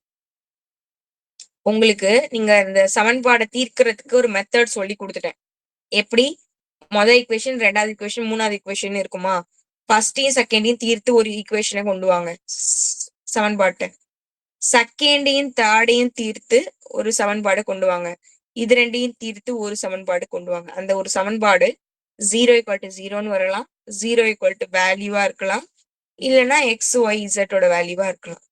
உங்களுக்கு நீங்க இந்த சமன்பாடை தீர்க்கறதுக்கு ஒரு மெத்தட் சொல்லி கொடுத்துட்டேன். எப்படி? முதல் ஈக்குவேஷன், ரெண்டாவது ஈக்குவேஷன், மூணாவது ஈக்குவேஷன் இருக்குமா. ஃபர்ஸ்டையும் செகண்டையும் தீர்த்து ஒரு ஈக்குவேஷனை கொண்டு வாங்க சமன்பாட்டை. செகண்டையும் தேர்டையும் தீர்த்து ஒரு சமன்பாடு கொண்டு வாங்க. இது ரெண்டையும் தீர்த்து ஒரு சமன்பாடு கொண்டு வாங்க. அந்த ஒரு சமன்பாடு 0 = 0ன்னு வரலாம், 0 = வேல்யூவா இருக்கலாம், இல்லைன்னா எக்ஸ் ஒய் இசட்டோட வேல்யூவா இருக்கலாம்.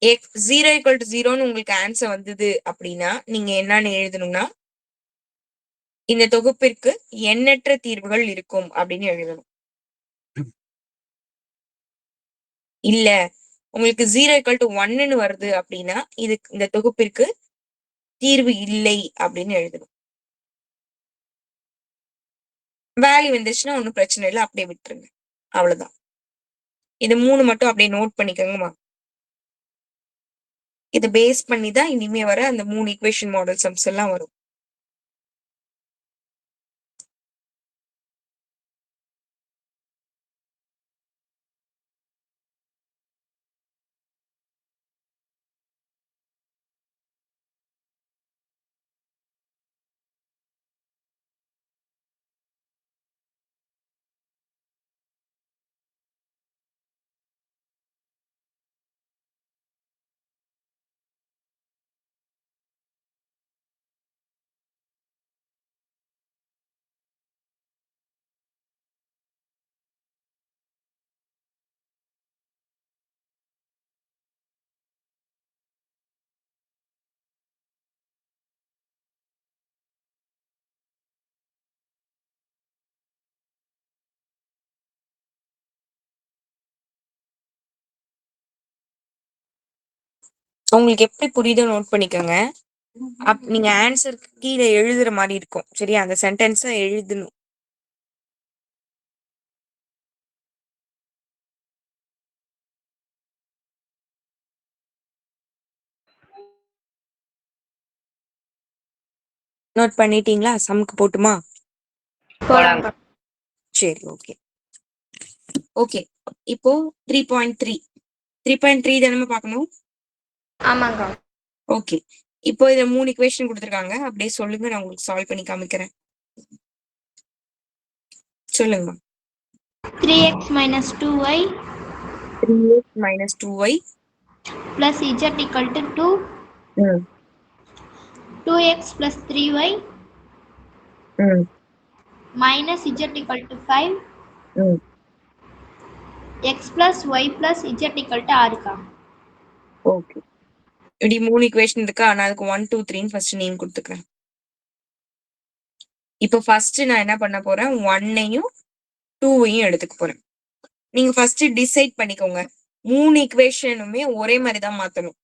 0 = 0ன்னு உங்களுக்கு ஆன்சர் வந்தது அப்படின்னா நீங்க என்னன்னு எழுதணும்னா இந்த தொகுப்பிற்கு எண்ணற்ற தீர்வுகள் இருக்கும் அப்படின்னு எழுதணும். இல்ல உங்களுக்கு 0 = 1ன்னு வருது அப்படின்னா இந்த தொகுப்பிற்கு தீர்வு இல்லை அப்படின்னு எழுதணும். வேல்யூ வந்துச்சுன்னா ஒன்றும் பிரச்சனை இல்லை, அப்படியே விட்டுருங்க. அவ்வளவுதான். இது 3 மட்டும் அப்படியே நோட் பண்ணிக்கோங்கம்மா. இதை பேஸ் பண்ணி தான் இனிமே வர அந்த 3 ஈக்குவேஷன் மாடல் சம்ஸ் எல்லாம் வரும். உங்களுக்கு எப்படி புரியுதோ நோட் பண்ணிக்கோங்க. நீங்க ஆன்சருக்கு கீழே எழுதுற மாதிரி இருக்கும். சரியா? அந்த சென்டென்ஸை எழுதணும். நோட் பண்ணிட்டீங்களா? சம்க்கு போட்டுமா? போலாம்க்கா. சரி, ஓகே. ஓகே, இப்போ 3.3 3.3 தானே பார்க்கணும். ஆமாங்கக்கா. ஓகே, இப்போ இத 3 ஈக்குவேஷன் கொடுத்துருக்காங்க. அப்படியே சொல்லுங்க, நான் உங்களுக்கு சால்வ் பண்ணி காமிக்கிறேன். சொல்லுங்க. 3x minus 2y 3x minus 2y plus z equal to 2. 2x plus 3y minus z equal to 5. x plus y plus z equal to 6. Okay, இப்படி 3 ஈக்குவேஷன் இருக்கா. நான் அதுக்கு 1 2 3 ஃபர்ஸ்ட் நேம் கொடுத்துக்கிறேன். இப்போ ஃபர்ஸ்ட் நான் என்ன பண்ண போறேன், 1ஐயும் 2ஐயும் எடுத்துக்க போறேன். நீங்க ஃபர்ஸ்ட் டிசைட் பண்ணிக்கோங்க. 3 ஈக்குவேஷனுமே ஒரே மாதிரி தான் மாத்தணும்.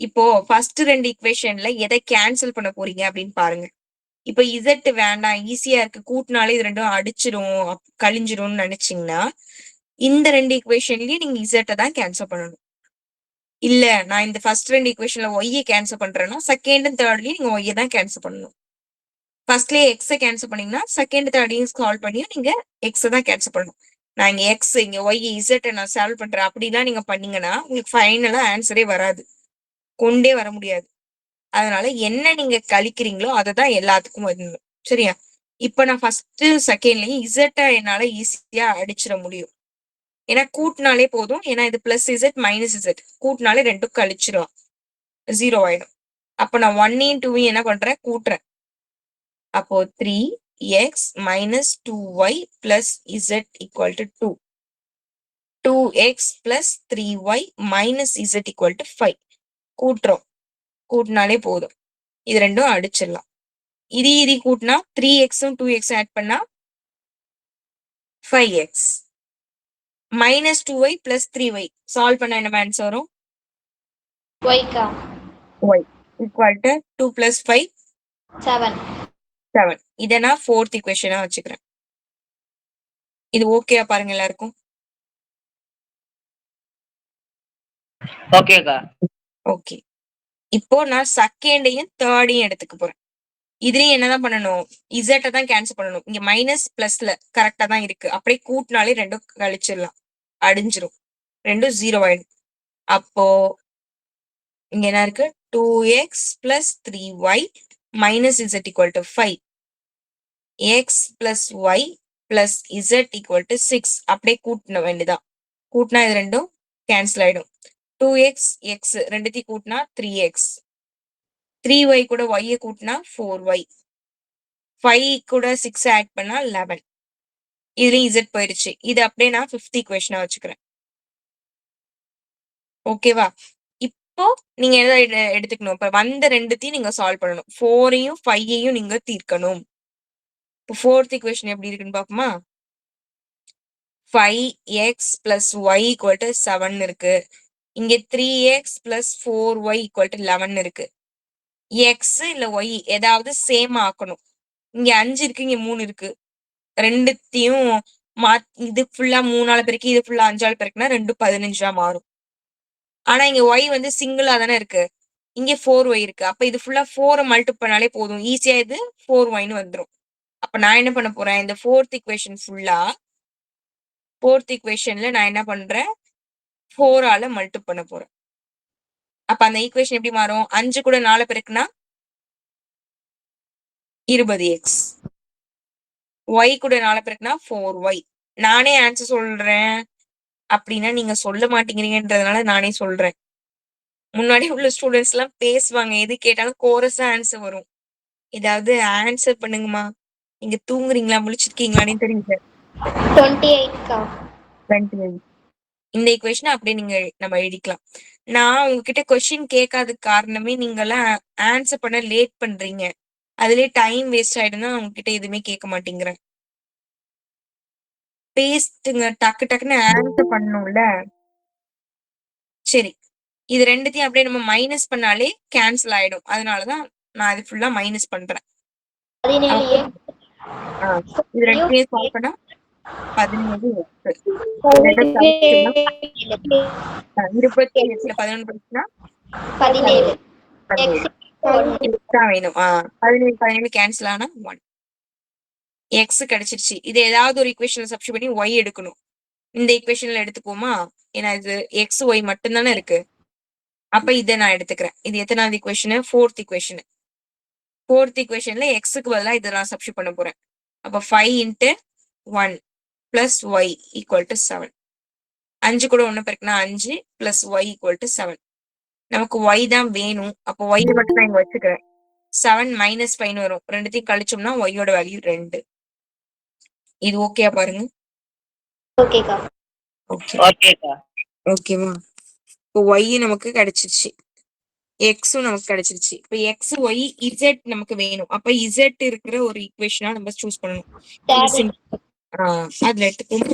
இப்போ ஃபர்ஸ்ட் 2 ஈக்குவேஷன்ல எதை கேன்சல் பண்ண போறீங்க அப்படின்னு பாருங்க. இப்போ இசட் வேண்டாம், ஈஸியா இருக்கு, கூட்டினாலே இது ரெண்டும் அடிச்சிடும், கழிஞ்சிரும்னு நினைச்சீங்கன்னா இந்த 2 ஈக்குவேஷன்லயும் நீங்க இசட்டை தான் கேன்சல் பண்ணணும். இல்ல நான் இந்த ஃபர்ஸ்ட் 2 ஈக்குவேஷன்ல ஒய்யை கேன்சல் பண்றேன்னா செகண்ட் அண்ட் தேர்ட்லயும் நீங்க ஒய்யை தான் கேன்சல் பண்ணணும். ஃபர்ஸ்ட்லயே எக்ஸை கேன்சல் பண்ணீங்கன்னா செகண்ட் தேர்டையும் சால்வ் பண்ணியும் நீங்க எக்ஸை தான் கேன்சல் பண்ணணும். நான் இங்க எக்ஸ் இங்க ஒய் இசட்டை நான் சால்வ் பண்றேன் அப்படிலாம் நீங்க பண்ணீங்கன்னா உங்களுக்கு ஃபைனலா ஆன்சரே வராது, கொண்டே வர முடியாது. அதனால என்ன நீங்க கழிக்கிறீங்களோ அதை தான் எல்லாத்துக்கும் வரணும். சரியா? இப்ப நான் ஃபர்ஸ்ட் செகண்ட்லயும் இசட்டை என்னால ஈஸியா அடிச்சிட முடியும். ஏன்னா கூட்டினாலே போதும். ஏன்னா இது பிளஸ் இசட் மைனஸ் இசட் கூட்டினாலே ரெண்டும் கழிச்சிடும், 0 ஆயிடும். அப்ப நான் 1ஐயும் 2ஐயும் என்ன பண்றேன், கூட்டுறேன். அப்போ 3x minus 2y plus z equal to 2. 2x plus 3y minus z equal to 5. கூட்டுறோம், கூட்டினாலே போதும். இது ரெண்டும் அடிச்சிடலாம். இது கூட்டினா 3xம் 2x ஆட் பண்ணா 5x minus 2y plus 3y solve பண்ணா என்ன ஆன்சர் வரும்? y equal to 2 plus 5 7. இதை நான் 4th ஈக்குவேஷனா வச்சுக்கிறேன். இது ஓகேயா பாருங்க எல்லாருக்கும்? ஓகேக்கா. ஓகே, இப்போ நான் செகண்டையும் தேர்டையும் எடுத்துக்க போறேன். இதுலயும் என்னதான் பண்ணணும், இசட்டை தான் கேன்சல் பண்ணணும். இங்க மைனஸ் பிளஸ்ல கரெக்டா தான் இருக்கு. அப்படியே கூட்டினாலே ரெண்டும் கழிச்சிடலாம், அடிஞ்சிரும், ரெண்டும் 0 ஆயிடும். அப்போ இங்க என்ன இருக்கு, 2x plus 3y minus z equal to 5. x plus y plus z equal to 6. அப்படியே கூட்டின வேண்டியதான். கூட்டினா இது ரெண்டும் கேன்சல் ஆயிடும். 2x x ரெண்டுத்தையும் கூட்டினா 3x, 3y கூட y கூட்டினா 4y, 5 கூட 6 ஆட் பண்ணா 11. இதுலயும் z போயிருச்சு. இது அப்படியே நான் 5th ஈக்குவேஷனா வச்சுக்கிறேன். ஓகேவா? இப்போ நீங்க எதை எடுத்துக்கணும்? இப்ப வந்த ரெண்டுத்தையும் நீங்க சால்வ் பண்ணணும். 4ஐயும் 5ஐயும் நீங்க தீர்க்கணும். இப்போ 4th ஈக்குவேஷன் எப்படி இருக்குன்னு பாப்போமா? 5x plus y equal to 7 இருக்கு. இங்க 3x plus 4y equal to 11 இருக்கு. x இல்ல y ஏதாவது சேம் ஆக்கணும். இங்க 5 இருக்கு, இங்க 3 இருக்கு. ரெண்டுத்தையும் இது ஃபுல்லா 3ஆல பெருக்கி இது ஃபுல்லா 5ஆல பெருக்கினா 2 15ஆ மாறும். ஆனா இங்க y வந்து சிங்கிளா தானே இருக்கு. இங்க 4y இருக்கு. அப்ப இது ஃபுல்லா 4 மல்டிபிள் பண்ணாலே போதும். ஈஸியா இது 4yன்னு வந்துரும். அப்ப நான் என்ன பண்ண போறேன்? இந்த 4th ஈக்குவேஷன் ஃபுல்லா 4th ஈக்குவேஷன்ல நான் என்ன பண்றேன்? 4ஆல மல்டிபிள் பண்ண போறேன். அப்ப அந்த ஈக்குவேஷன் எப்படி மாறும்? 5 கூட 4 பெருக்குனா 20x. y கூட 4 பெருக்குனா 4y. நானே ஆன்சர் சொல்றேன் அப்படின்னா நீங்க சொல்ல மாட்டேங்கிறீங்கன்றதுனால நானே சொல்றேன். முன்னாடி உள்ள ஸ்டூடெண்ட்ஸ் எல்லாம் பேசுவாங்க, எது கேட்டாலும் கோரஸா ஆன்சர் வரும். ஏதாவது ஆன்சர் பண்ணுங்கம்மா. நீங்க தூங்குறீங்களா முழிச்சிருக்கீங்களான்னு தெரியல. 28 28. இந்த ஈக்குவேஷன் அப்படியே நீங்க நம்ம எழுதிக்கலாம். நான் உங்ககிட்ட கொஸ்டின் கேட்காத காரணமே நீங்க எல்லாம் ஆன்சர் பண்ண லேட் பண்றீங்க. அதுலயே டைம் வேஸ்ட் ஆயிடும்னா உங்ககிட்ட எதுவுமே கேட்க மாட்டேங்கிறேன். பேஸ்ட்டுங்க, டக்கு டக்குன்னு ஆன்சர் பண்ணணும்ல. சரி, இது ரெண்டுத்தையும் அப்படியே நம்ம மைனஸ் பண்ணாலே கேன்சல் ஆயிடும். அதனாலதான் நான் இது ஃபுல்லா மைனஸ் பண்றேன். 17 இது ரெண்டுத்தையும் சால்வ் பண்ணா 17 28ல 11 போச்சுன்னா 17 எக்ஸ்ட்ரா வேணும். 17 கேன்சல் ஆனா 1 எக்ஸ் கிடைச்சிருச்சு. இது ஏதாவது ஒரு ஈக்குவேஷன்ல சப்ஸ்டிட் பண்ணி y எடுக்கணும். இந்த ஈக்குவேஷன்ல எடுத்துக்கோமா? ஏன்னா இது எக்ஸ் ஒய் மட்டும் தானே இருக்கு. அப்ப இதை நான் எடுத்துக்கிறேன். இது எத்தனாவது ஈக்குவேஷன்? 4th equation. 4th ஈக்குவேஷன்ல எக்ஸுக்கு பதிலா இதை நான் சப்ஸ்டிட் பண்ண போறேன். அப்ப 5 × 1 plus y equal to 7. 5 கூட 1 பெருக்குனா 5 plus y equal to 7. நமக்கு y தான் வேணும். அப்போ y மட்டும் தான் இங்க வச்சுக்கிறேன். 7 minus 5 வரும். ரெண்டுத்தையும் கழிச்சோம்னா y யோட வேல்யூ 2. இது ஓகேயா பாருங்க. ஓகேக்கா. ஓகேவா? இப்போ y நமக்கு கிடைச்சிருச்சு, எக்ஸும் நமக்கு கிடைச்சிருச்சு. இப்போ எக்ஸ் ஒய் இசட் நமக்கு வேணும். அப்ப இசட் இருக்கிற ஒரு ஈக்குவேஷனா நம்ம சூஸ் பண்ணணும். அதுல எடுத்துக்கோங்க.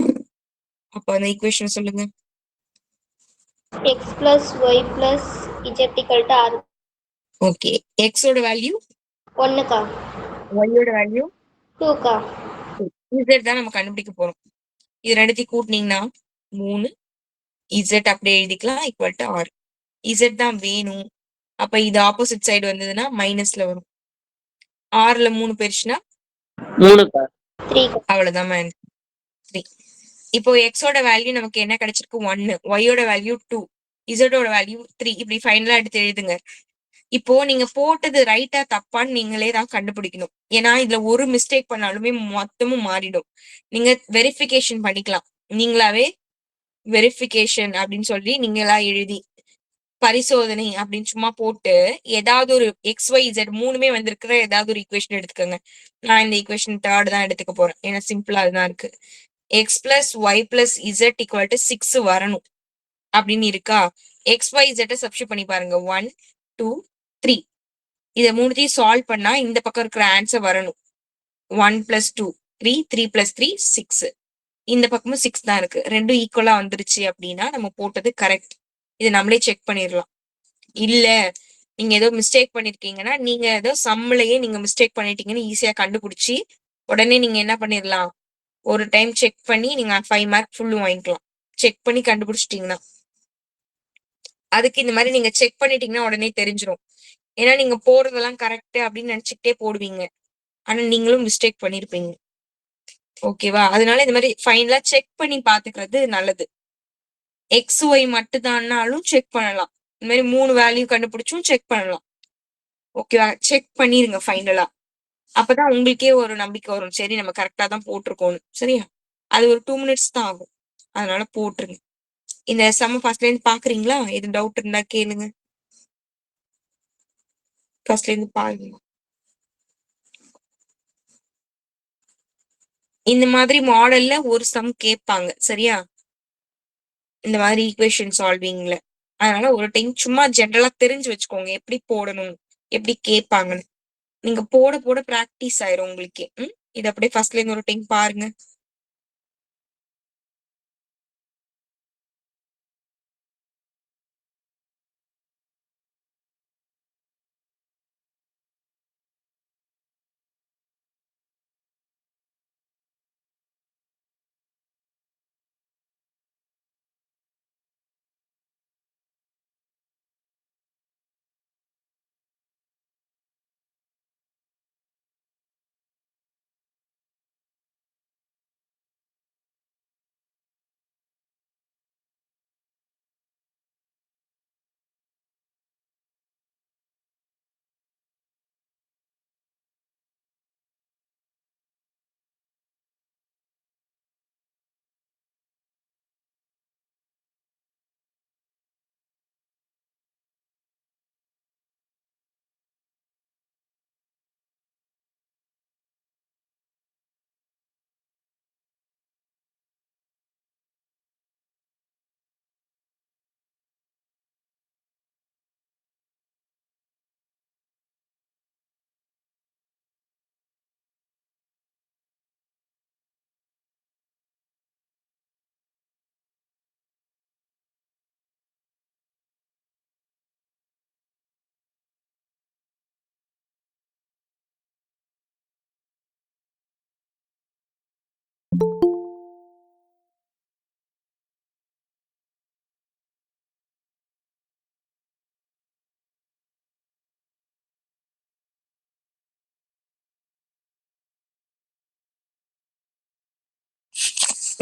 அப்ப அந்த ஈக்குவேஷன் சொல்லுங்க. x plus y plus z equal to 6. Okay, X ஓட வேல்யூ 1க்கா. y யோட வேல்யூ 2க்கா. இசட் தான் நம்ம கண்டுபிடிக்க போறோம். இது ரெண்டுத்தையும் கூட்டினீங்கன்னா 3, இசட் அப்படியே எழுதிக்கலாம் ஈக்குவல் டு 6. இசட் தான் வேணும். அப்ப இது ஆப்போசிட் சைடு வந்ததுன்னா மைனஸ்ல வரும். 6ல 3 பெருசுனா 3. அவ்வளவுதான் 3. இப்போ எக்ஸோட வேல்யூ நமக்கு என்ன கிடைச்சிருக்கு? 1. ஒய்யோட வேல்யூ 2. இசட்டோட வேல்யூ 3. இப்படி ஃபைனலா எடுத்து எழுதுங்க. இப்போ நீங்க போட்டது ரைட்டா தப்பான்னு நீங்களே தான் கண்டுபிடிக்கணும். ஏன்னா இதுல ஒரு மிஸ்டேக் பண்ணாலுமே மொத்தமும் மாறிடும். நீங்க வெரிஃபிகேஷன் பண்ணிக்கலாம். நீங்களாவே வெரிஃபிகேஷன் அப்படின்னு சொல்லி நீங்களா எழுதி பரிசோதனை அப்படின்னு சும்மா போட்டு ஏதாவது ஒரு XYZ மூணுமே வந்திருக்கிற ஏதாவது ஒரு ஈக்குவேஷன் எடுத்துக்கோங்க. நான் இந்த ஈக்குவேஷன் 3rd தான் எடுத்துக்க போறேன். ஏன்னா சிம்பிளா அதுதான் இருக்கு. x plus y plus z equal to 6 வரணும் அப்படின்னு இருக்கா? XYZ சப்ஸ்டிட் பண்ணி பாருங்க. 1 2 3. இதை மூணுத்தையும் சால்வ் பண்ணா இந்த பக்கம் இருக்கிற ஆன்சர் வரணும். 1 plus 2 3, 3 plus 3 6. இந்த பக்கமும் 6 தான் இருக்கு. ரெண்டும் ஈக்குவலா வந்துருச்சு அப்படின்னா நம்ம போட்டது கரெக்ட். இது நம்மளே செக் பண்ணிடலாம். இல்ல நீங்க ஏதோ மிஸ்டேக் பண்ணிருக்கீங்கன்னா நீங்க ஏதோ சம்லையே நீங்க மிஸ்டேக் பண்ணிட்டீங்கன்னு ஈஸியா கண்டுபிடிச்சி உடனே நீங்க என்ன பண்ணிடலாம், ஒரு டைம் செக் பண்ணி நீங்க 5 மார்க் ஃபுல்லும் வாங்கிக்கலாம். செக் பண்ணி கண்டுபிடிச்சிட்டீங்கன்னா. அதுக்கு இந்த மாதிரி நீங்க செக் பண்ணிட்டீங்கன்னா உடனே தெரிஞ்சிடும். ஏன்னா நீங்க போறதெல்லாம் கரெக்ட் அப்படின்னு நினைச்சுக்கிட்டே போடுவீங்க. ஆனா நீங்களும் மிஸ்டேக் பண்ணிருப்பீங்க. ஓகேவா? அதனால இந்த மாதிரி ஃபைனலா செக் பண்ணி பாத்துக்கிறது நல்லது. XY மட்டும்தான்னாலும் செக் பண்ணலாம். இந்த மாதிரி 3 வேல்யூ கண்டுபிடிச்சும் செக் பண்ணலாம். ஓகேவா? செக் பண்ணிருங்க ஃபைனலா. அப்பதான் உங்களுக்கே ஒரு நம்பிக்கை வரும். சரி நம்ம கரெக்டா தான் போட்டிருக்கோம்னு. சரியா? அது ஒரு 2 minutes தான் ஆகும். அதனால போட்டுருங்க. இந்த சம்ம ஃபர்ஸ்ட்ல இருந்து பாக்குறீங்களா? எது டவுட் இருந்தா கேளுங்க. ஃபர்ஸ்ட்ல இருந்து பாருங்க. இந்த மாதிரி மாடல்ல ஒரு சம் கேட்பாங்க. சரியா? இந்த மாதிரி ஈக்குவேஷன் சால்விங்ல அதனால ஒரு டைம் சும்மா ஜென்ரலா தெரிஞ்சு வச்சுக்கோங்க எப்படி போடணும், எப்படி கேட்பாங்கன்னு. நீங்க போட போட பிராக்டிஸ் ஆயிரும் உங்களுக்கே. இது அப்படியே ஃபர்ஸ்ட்ல இருந்து ஒரு டைம் பாருங்க.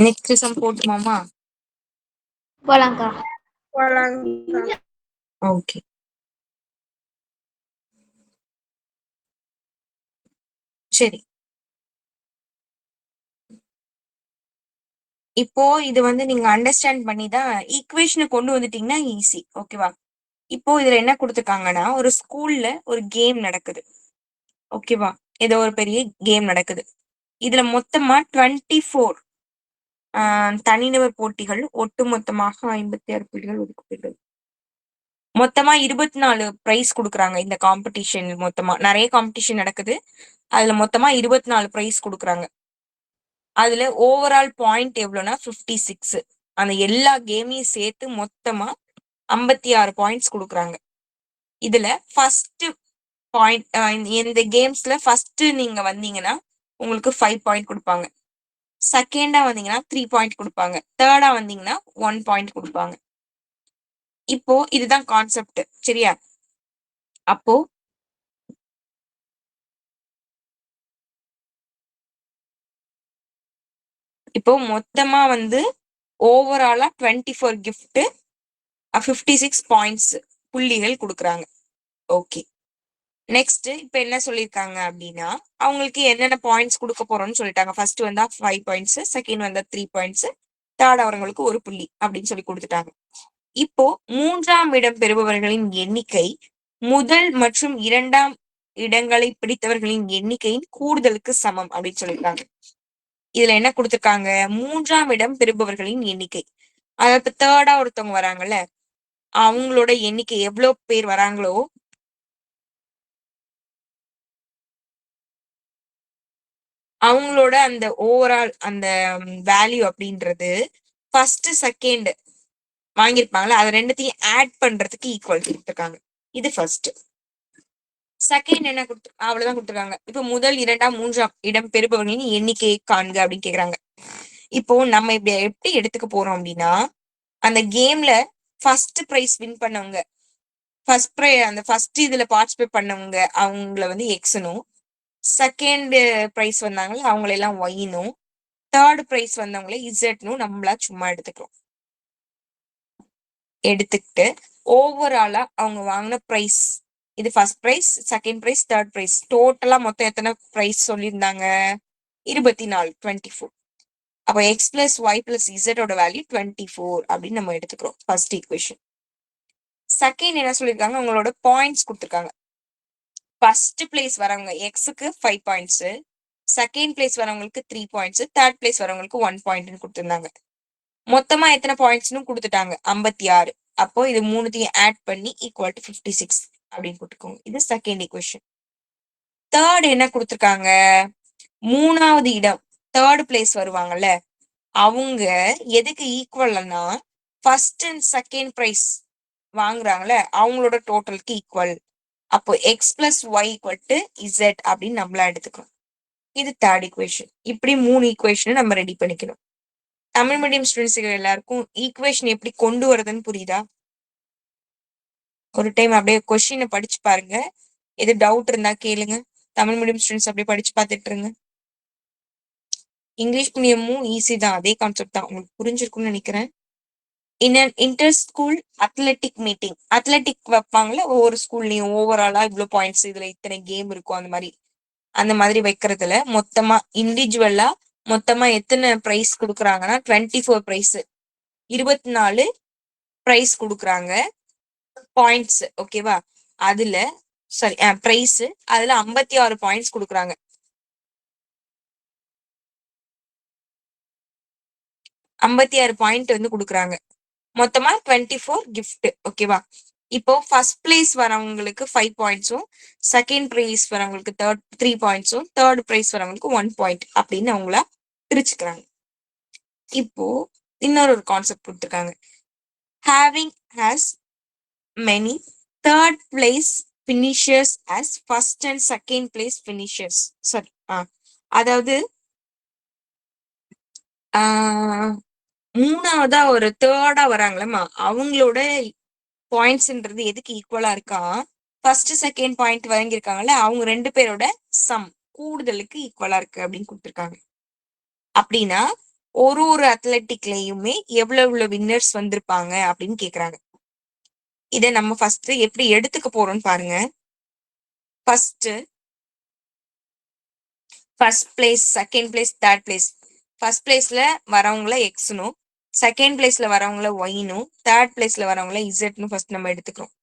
நெக்ஸ்ட் சம் போட்டுமாமா? போலாங்க்கா. போலாங்கக்கா. ஓகே. சரி. இப்போ இது வந்து நீங்க அண்டர்ஸ்டாண்ட் பண்ணி தான் ஈக்குவேஷனை கொண்டு வந்துட்டீங்கன்னா ஈஸி. ஓகேவா? இப்போ இதுல என்ன கொடுத்துருக்காங்கன்னா, ஒரு ஸ்கூல்ல ஒரு கேம் நடக்குது. ஓகேவா? ஏதோ ஒரு பெரிய கேம் நடக்குது. இதுல மொத்தமா 24 தனிநபர் போட்டிகள், ஒட்டுமொத்தமாக 56 புள்ளிகள் ஒதுக்கப்படுகிறது. மொத்தமா 24 பிரைஸ் கொடுக்குறாங்க இந்த காம்படிஷன். மொத்தமா நிறைய காம்படிஷன் நடக்குது. அதுல மொத்தமா 24 பிரைஸ் கொடுக்குறாங்க. அதுல ஓவரால் பாயிண்ட் எவ்வளவுனா 56. அந்த எல்லா கேமையும் சேர்த்து மொத்தமா 56 பாயிண்ட்ஸ் கொடுக்குறாங்க. இதுல ஃபர்ஸ்ட் பாயிண்ட் இந்த கேம்ஸ்ல ஃபர்ஸ்ட் நீங்க வந்தீங்கன்னா உங்களுக்கு 5 பாயிண்ட் கொடுப்பாங்க. செகண்டா வந்தீங்கன்னா 3 பாயிண்ட் கொடுப்பாங்க. தேர்டா வந்தீங்கன்னா 1 பாயிண்ட் கொடுப்பாங்க. இப்போ இதுதான் கான்செப்ட். சரியா? அப்போ இப்போ மொத்தமா வந்து ஓவராலா 24 கிஃப்ட், 56 பாயிண்ட்ஸ் புள்ளிகள் கொடுக்குறாங்க. ஓகே. நெக்ஸ்ட் இப்ப என்ன சொல்லிருக்காங்க அப்படின்னா, அவங்களுக்கு என்னென்ன பாயிண்ட்ஸ் கொடுக்க போறோம்னு சொல்லிட்டாங்க. ஃபர்ஸ்ட் வந்தா 5 பாயிண்ட்ஸ், செகண்ட் வந்தா 3 பாயிண்ட்ஸ், தேர்ட் அவங்களுக்கு 1 புள்ளி அப்படின்னு சொல்லி கொடுத்துட்டாங்க. இப்போ 3ஆம் இடம் பெறுபவர்களின் எண்ணிக்கை முதல் மற்றும் 2ஆம் இடங்களை பிடித்தவர்களின் எண்ணிக்கையின் கூடுதலுக்கு சமம் அப்படின்னு சொல்லியிருக்காங்க. இதுல என்ன கொடுத்திருக்காங்க? 3ஆம் இடம் பெறுபவர்களின் எண்ணிக்கை, அதாவது தேர்டா ஒருத்தவங்க வராங்கல்ல, அவங்களோட எண்ணிக்கை எவ்வளவு பேர் வராங்களோ அவங்களோட அந்த ஓவரால் அந்த வேல்யூ அப்படின்றது ஃபர்ஸ்ட் செகண்ட் வாங்கியிருப்பாங்களா, அது ரெண்டுத்தையும் ஆட் பண்றதுக்கு ஈக்குவல் கொடுத்துருக்காங்க. இது ஃபர்ஸ்ட். செகண்ட் என்ன அவ்வளவுதான் கொடுத்துருக்காங்க. இப்போ முதல் 2ஆம் 3ஆம் இடம் பெறுபவர்களின் எண்ணிக்கையை காண்க அப்படின்னு கேக்குறாங்க. இப்போ நம்ம இப்படி எப்படி எடுத்துக்க போறோம் அப்படின்னா, அந்த கேம்ல ஃபர்ஸ்ட் பிரைஸ் வின் பண்ணவங்க, அந்த ஃபர்ஸ்ட் இதுல பார்ட்டிசிபேட் பண்ணவங்க அவங்கள வந்து எக்ஸ்னும், செகண்ட் பிரைஸ் வந்தாங்களே அவங்கள எல்லாம் ஒய்னும், தேர்ட் பிரைஸ் வந்தவங்கள இசட்னும் நம்மளா சும்மா எடுத்துக்கிட்டு ஓவராலா அவங்க வாங்கின பிரைஸ், இது first prize, second prize, third prize, டோட்டலா மொத்தம் எத்தனை பிரைஸ் சொல்லியிருந்தாங்க? 24, 24. அப்போ எக்ஸ் பிளஸ் ஒய் பிளஸ் இசட்டோட வேல்யூ 24 அப்படின்னு நம்ம எடுத்துக்கிறோம் ஃபர்ஸ்ட் ஈக்குவேஷன். செகண்ட் என்ன சொல்லியிருக்காங்க? அவங்களோட பாயிண்ட்ஸ் கொடுத்துருக்காங்க. ஃபர்ஸ்ட் பிளேஸ் வரவங்க எக்ஸுக்கு 5 பாயிண்ட்ஸ், செகண்ட் பிளேஸ் வரவங்களுக்கு 3 பாயிண்ட்ஸ், தேர்ட் பிளேஸ் வரவங்களுக்கு 1 பாயிண்ட் கொடுத்துருந்தாங்க. மொத்தமா எத்தனை பாயிண்ட்ஸ்னு கொடுத்துட்டாங்க? 56. அப்போ இது மூணுத்தையும் ஆட் பண்ணி ஈக்குவல் டு 56 அப்படின்னு போட்டுக்கோங்க. இது செகண்ட் ஈக்குவேஷன். தேர்ட் என்ன கொடுத்துருக்காங்க? மூணாவது இடம் தேர்ட் பிளேஸ் வருவாங்கல்ல, அவங்க எதுக்கு ஈக்குவல்னா ஃபர்ஸ்ட் அண்ட் செகண்ட் பிரைஸ் வாங்குறாங்கல்ல அவங்களோட டோட்டலுக்கு ஈக்குவல். அப்போ x plus y equal to z அப்படின்னு நம்மளா எடுத்துக்கணும். இது தேர்ட் ஈக்குவேஷன். இப்படி 3 ஈக்குவேஷனை நம்ம ரெடி பண்ணிக்கணும். தமிழ் மீடியம் ஸ்டூடெண்ட்ஸுக்கு எல்லாருக்கும் ஈக்குவேஷன் எப்படி கொண்டு வரதுன்னு புரியுதா? ஒரு டைம் அப்படியே கொஸ்டினை படிச்சு பாருங்க. எது டவுட் இருந்தா கேளுங்க. தமிழ் மீடியம் ஸ்டூடெண்ட்ஸ் அப்படியே படிச்சு பார்த்துட்டு இருங்க. இங்கிலீஷ் மீடியமும் ஈஸி தான், அதே கான்செப்ட் தான். உங்களுக்கு புரிஞ்சிருக்கும்னு நினைக்கிறேன். In an inter school athletic meeting, athletic வைப்பாங்கல்ல ஒவ்வொரு ஸ்கூல்லயும், ஓவராலா இவ்வளவு பாயிண்ட்ஸ், இதுல இத்தனை கேம் இருக்கும், அந்த மாதிரி வைக்கிறதுல மொத்தமா இண்டிவிஜுவலா மொத்தமா எத்தனை பிரைஸ் கொடுக்குறாங்கன்னா 24 பிரைஸ், 24 பிரைஸ் கொடுக்குறாங்க பாயிண்ட்ஸ். ஓகேவா? அதுல சாரி பிரைஸ், அதுல 56 பாயிண்ட்ஸ் கொடுக்குறாங்க. 56 பாயிண்ட் வந்து கொடுக்குறாங்க. மொத்தமா 24 கிஃப்ட். ஓகேவா? இப்போ ஃபர்ஸ்ட் பிளேஸ் வரவங்களுக்கு 5 பாயிண்ட்ஸும், செகண்ட் பிரைஸ் வரவங்களுக்கு 3 பாயிண்ட்ஸும், தேர்ட் பிரைஸ் வரவங்களுக்கு 1 பாயிண்ட் அப்படின்னு அவங்கள பிரிச்சுக்கிறாங்க. இப்போ இன்னொரு கான்செப்ட் கொடுத்துருக்காங்க. Having has many third place finishers as first and second place finishers. Sorry, அதாவது மூணாவதா ஒரு தேர்டா வராங்களேம்மா, அவங்களோட பாயிண்ட்ஸ்ன்றது எதுக்கு ஈக்குவலா இருக்கா? ஃபர்ஸ்ட் செகண்ட் பாயிண்ட் வாங்கியிருக்காங்கல்ல அவங்க 2 பேரோட சம் கூடுதலுக்கு ஈக்குவலா இருக்கு அப்படின்னு கொடுத்துருக்காங்க. அப்படின்னா ஒரு அத்லெட்டிக்லயுமே எவ்வளவு வின்னர்ஸ் வந்திருப்பாங்க அப்படின்னு கேக்குறாங்க. இதை நம்ம ஃபர்ஸ்ட் எப்படி எடுத்துக்க போறோம்னு பாருங்க. First place, second place, third place. First பிளேஸ்ல வரவங்கள எக்ஸ்னும், செகண்ட் பிளேஸ்ல வரவங்கள ஒய்னும், தேர்ட் பிளேஸ்ல வரவங்கள இசட்னு ஃபர்ஸ்ட் நம்ம எடுத்துக்கிறோம்.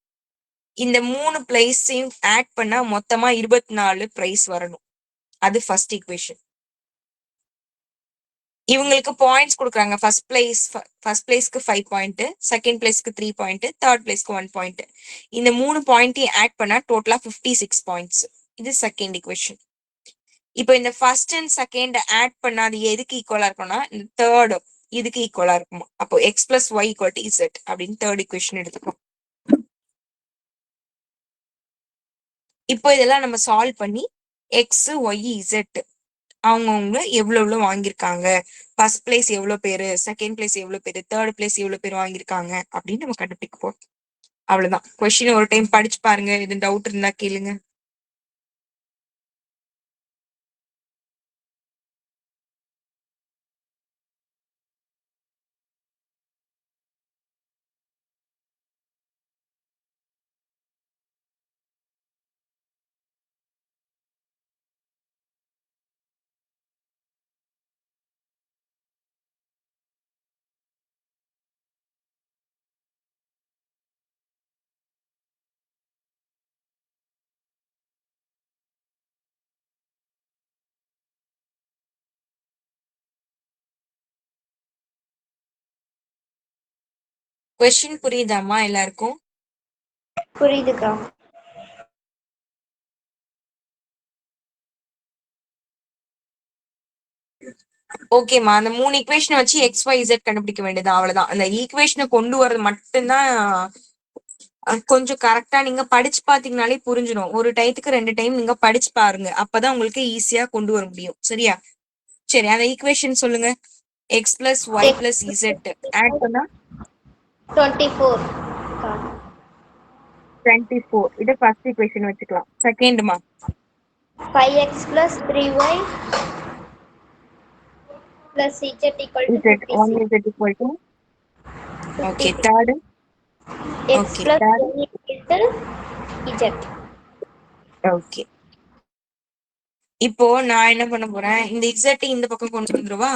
இந்த 3 பிளேஸையும் ஆட் பண்ணா மொத்தமா 24 பிரைஸ் வரணும். அது ஃபர்ஸ்ட் ஈக்குவேஷன். இவங்களுக்கு பாயிண்ட்ஸ் கொடுக்குறாங்க. ஃபர்ஸ்ட் பிளேஸ்க்கு 5 பாயிண்ட், செகண்ட் பிளேஸ்க்கு 3 பாயிண்ட், தேர்ட் பிளேஸ்க்கு 1 பாயிண்ட். இந்த 3 பாயிண்ட்டையும் ஆட் பண்ணா டோட்டலா 56 பாயிண்ட்ஸ். இது செகண்ட் ஈக்குவேஷன். இப்போ இந்த ஃபர்ஸ்ட் அண்ட் செகண்ட் ஆட் பண்ணா அது எதுக்கு ஈக்குவலா இருக்கும்னா இந்த தேர்ட் இதுக்கு ஈக்குவலா இருக்குமா. அப்போ x plus y equal to z அப்படின்னு தேர்ட் ஈக்குவேஷன் எடுத்துக்கோம். இப்போ இதெல்லாம் நம்ம சால்வ் பண்ணி எக்ஸ் ஒய் இசட் அவங்கவுங்க எவ்வளவு வாங்கியிருக்காங்க, ஃபர்ஸ்ட் பிளேஸ் எவ்வளவு பேரு, செகண்ட் பிளேஸ் எவ்வளவு பேரு, தேர்ட் பிளேஸ் எவ்வளவு பேர் வாங்கியிருக்காங்க அப்படின்னு நம்ம கண்டுபிடிக்க போறோம். அவ்வளவுதான். கொஸ்டின் ஒரு டைம் படிச்சு பாருங்க. இது டவுட் இருந்தா கேளுங்க. கொஸ்டின் புரியுதாமா எல்லாருக்கும்? புரியுதுக்கா. ஓகேமா, அந்த 3 ஈக்குவேஷனை வச்சு எக்ஸ் ஒய் இசட் கண்டுபிடிக்க வேண்டியது அவ்வளவுதான். அந்த ஈக்குவேஷனை கொண்டு வர்றது மட்டும்தான் கொஞ்சம் கரெக்டா நீங்க படிச்சு பாத்தீங்கன்னாலே புரிஞ்சிடும். ஒரு டைத்துக்கு 2 டைம் நீங்க படிச்சு பாருங்க. அப்பதான் உங்களுக்கு ஈஸியா கொண்டு வர முடியும். சரியா? சரி, அந்த ஈக்குவேஷன் சொல்லுங்க. X plus y plus z add பண்ணா 24. 24. இது ஃபர்ஸ்ட் ஈக்குவேஷன் வச்சுக்கலாம். செகண்ட்மா 5x plus 3y plus z equal to z 56. 1 z equal to okay. Third x okay. plus third y equal to z. Okay. இப்போ நான் என்ன பண்ண போறேன், இந்த இசட் இந்த பக்கம் கொண்டு வந்துருவா.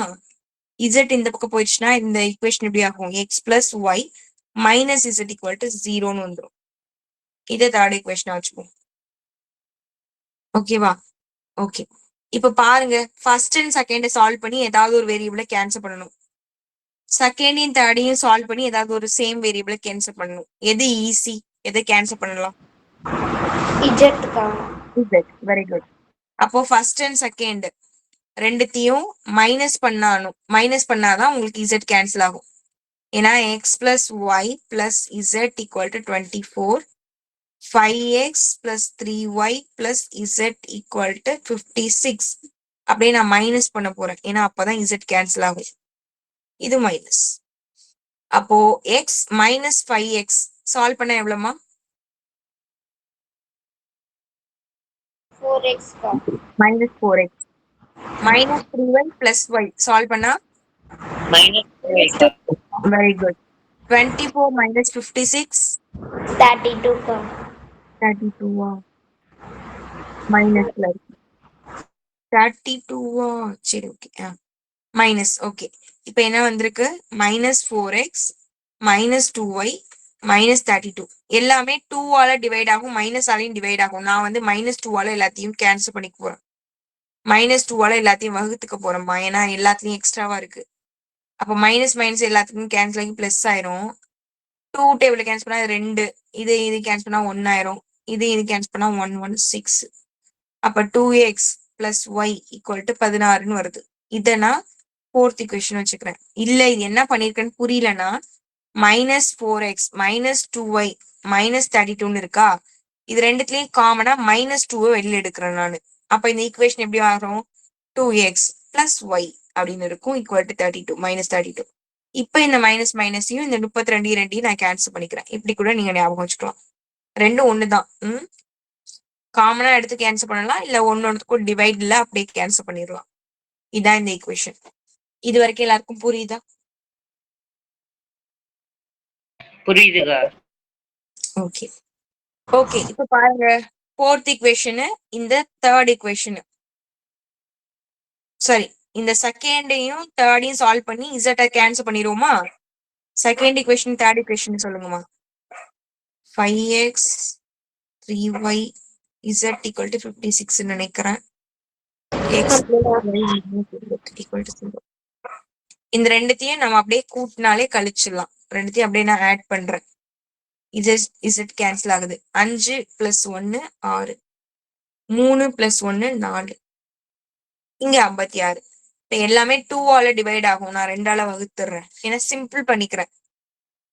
இசட் இந்த பக்கம் போயிடுச்சுன்னா இந்த ஈக்குவேஷன் எப்படி ஆகும்? X plus y minus z equal to 0ன்னு வந்துடும். இதை தேர்ட் ஈக்குவேஷனா வச்சுப்போம். ஓகேவா? ஓகே. இப்ப பாருங்க, ஃபர்ஸ்ட் அண்ட் செகண்ட் சால்வ் பண்ணி ஏதாவது ஒரு வேரியபிளை கேன்சல் பண்ணணும். செகண்டையும் தேர்டையும் சால்வ் பண்ணி ஏதாவது ஒரு சேம் வேரியபிளை கேன்சல் பண்ணணும். எது ஈஸி? எதை கேன்சல் பண்ணலாம்? இஜெட்கா. இசட். Very good. அப்போ ஃபர்ஸ்ட் அண்ட் செகண்ட் ரெண்டுத்தையும் மைனஸ் பண்ணாதான் உங்களுக்கு இசட் கேன்சல் ஆகும். ஏன்னா x plus y plus z equal to 24, 5x plus 3y plus z equal to 56. அப்படியே நான் மைனஸ் பண்ண போறேன். ஏன்னா அப்பதான் z கேன்சல் ஆகும். இது மைனஸ். அப்போ x minus 5x சால்வ் பண்ண எவ்வளவுமா? 4xகா. minus 4x. minus 3y plus y solve பண்ணா -2y. Very good. 24 minus 56 32கா. 32 மைனஸ்ல 32 சரி ஓகே. Minus okay. இப்போ என்ன வந்திருக்கு? -4x -2y -32 எல்லாமே 2ஆல டிவைட் ஆகும், மைனஸாலையும் டிவைட் ஆகும். நான் வந்து -2ஆல எல்லாத்தையும் கேன்சல் பண்ணிக்க போறேன். -2ஆல எல்லாத்தையும் வகுத்துக்க போறேம்மா. ஏன்னா எல்லாத்துலயும் எக்ஸ்ட்ராவா இருக்கு. அப்போ மைனஸ் மைனஸ் எல்லாத்துக்கும் கேன்சல் ஆகி பிளஸ் ஆயிரும். 2 டேபிள் கேன்சல் பண்ணா 2, இது கேன்சல் பண்ணா 1 ஆயிரும். இது கேன்சல் பண்ணா 1 1 6. அப்ப 2x plus y equal to 16ன்னு வருது. இதை நான் fourth equation வச்சுக்கிறேன். இல்ல இது என்ன பண்ணிருக்கேன்னு புரியலன்னா -4x -2y -32ன்னு இருக்கா, இது ரெண்டுத்துலயும் காமனா -2 வெளியில எடுக்கிறேன் நானு. அப்ப இந்த ஈக்குவேஷன் எப்படி ஆகும்? 2x plus y அப்படின்னு இருக்கும் equal to 32 -32. இப்ப இந்த மைனஸ் மைனஸையும் இந்த 32 நான் கேன்சல் பண்ணிக்கிறேன். இப்படி கூட நீங்க ஞாபகம் வச்சுக்கலாம். ரெண்டும் ஒண்ணுதான். காமனா எடுத்து கேன்சல் பண்ணலாம், இல்ல ஒன்னொன்னுக்கும் டிவைட்ல அப்படியே கேன்சல் பண்ணிடலாம். இதான் இந்த ஈக்குவேஷன். இது வரைக்கும் எல்லாருக்கும் புரியுதா? புரியுதுக்கா. Okay okay. இப்ப பாருங்க, ஃபோர்த் ஈக்குவேஷனு இந்த தேர்ட் ஈக்குவேஷனு சாரி இந்த செகண்டையும் தேர்டையும் சால்வ் பண்ணி இசட்டை கேன்சல் பண்ணிடுவோமா? செகண்ட் ஈக்குவேஷன் தேர்ட் ஈக்குவேஷன் சொல்லுங்கம்மா. 5x 3y z equal to 56 நினைக்கிறேன். x equal to 0. இந்த ரெண்டுத்தையும் நம்ம அப்படியே கூட்டினாலே கழிச்சிடலாம். ரெண்டுத்தையும் அப்படியே நான் ஆட் பண்றேன். இசட் கேன்சல் ஆகுது. 5 + 1 6, 3 + 1 4, இங்க 56. இப்ப எல்லாமே 2ஆல டிவைட் ஆகும். நான் 2ஆல வகுத்துறேன். ஏன்னா சிம்பிள் பண்ணிக்கிறேன்.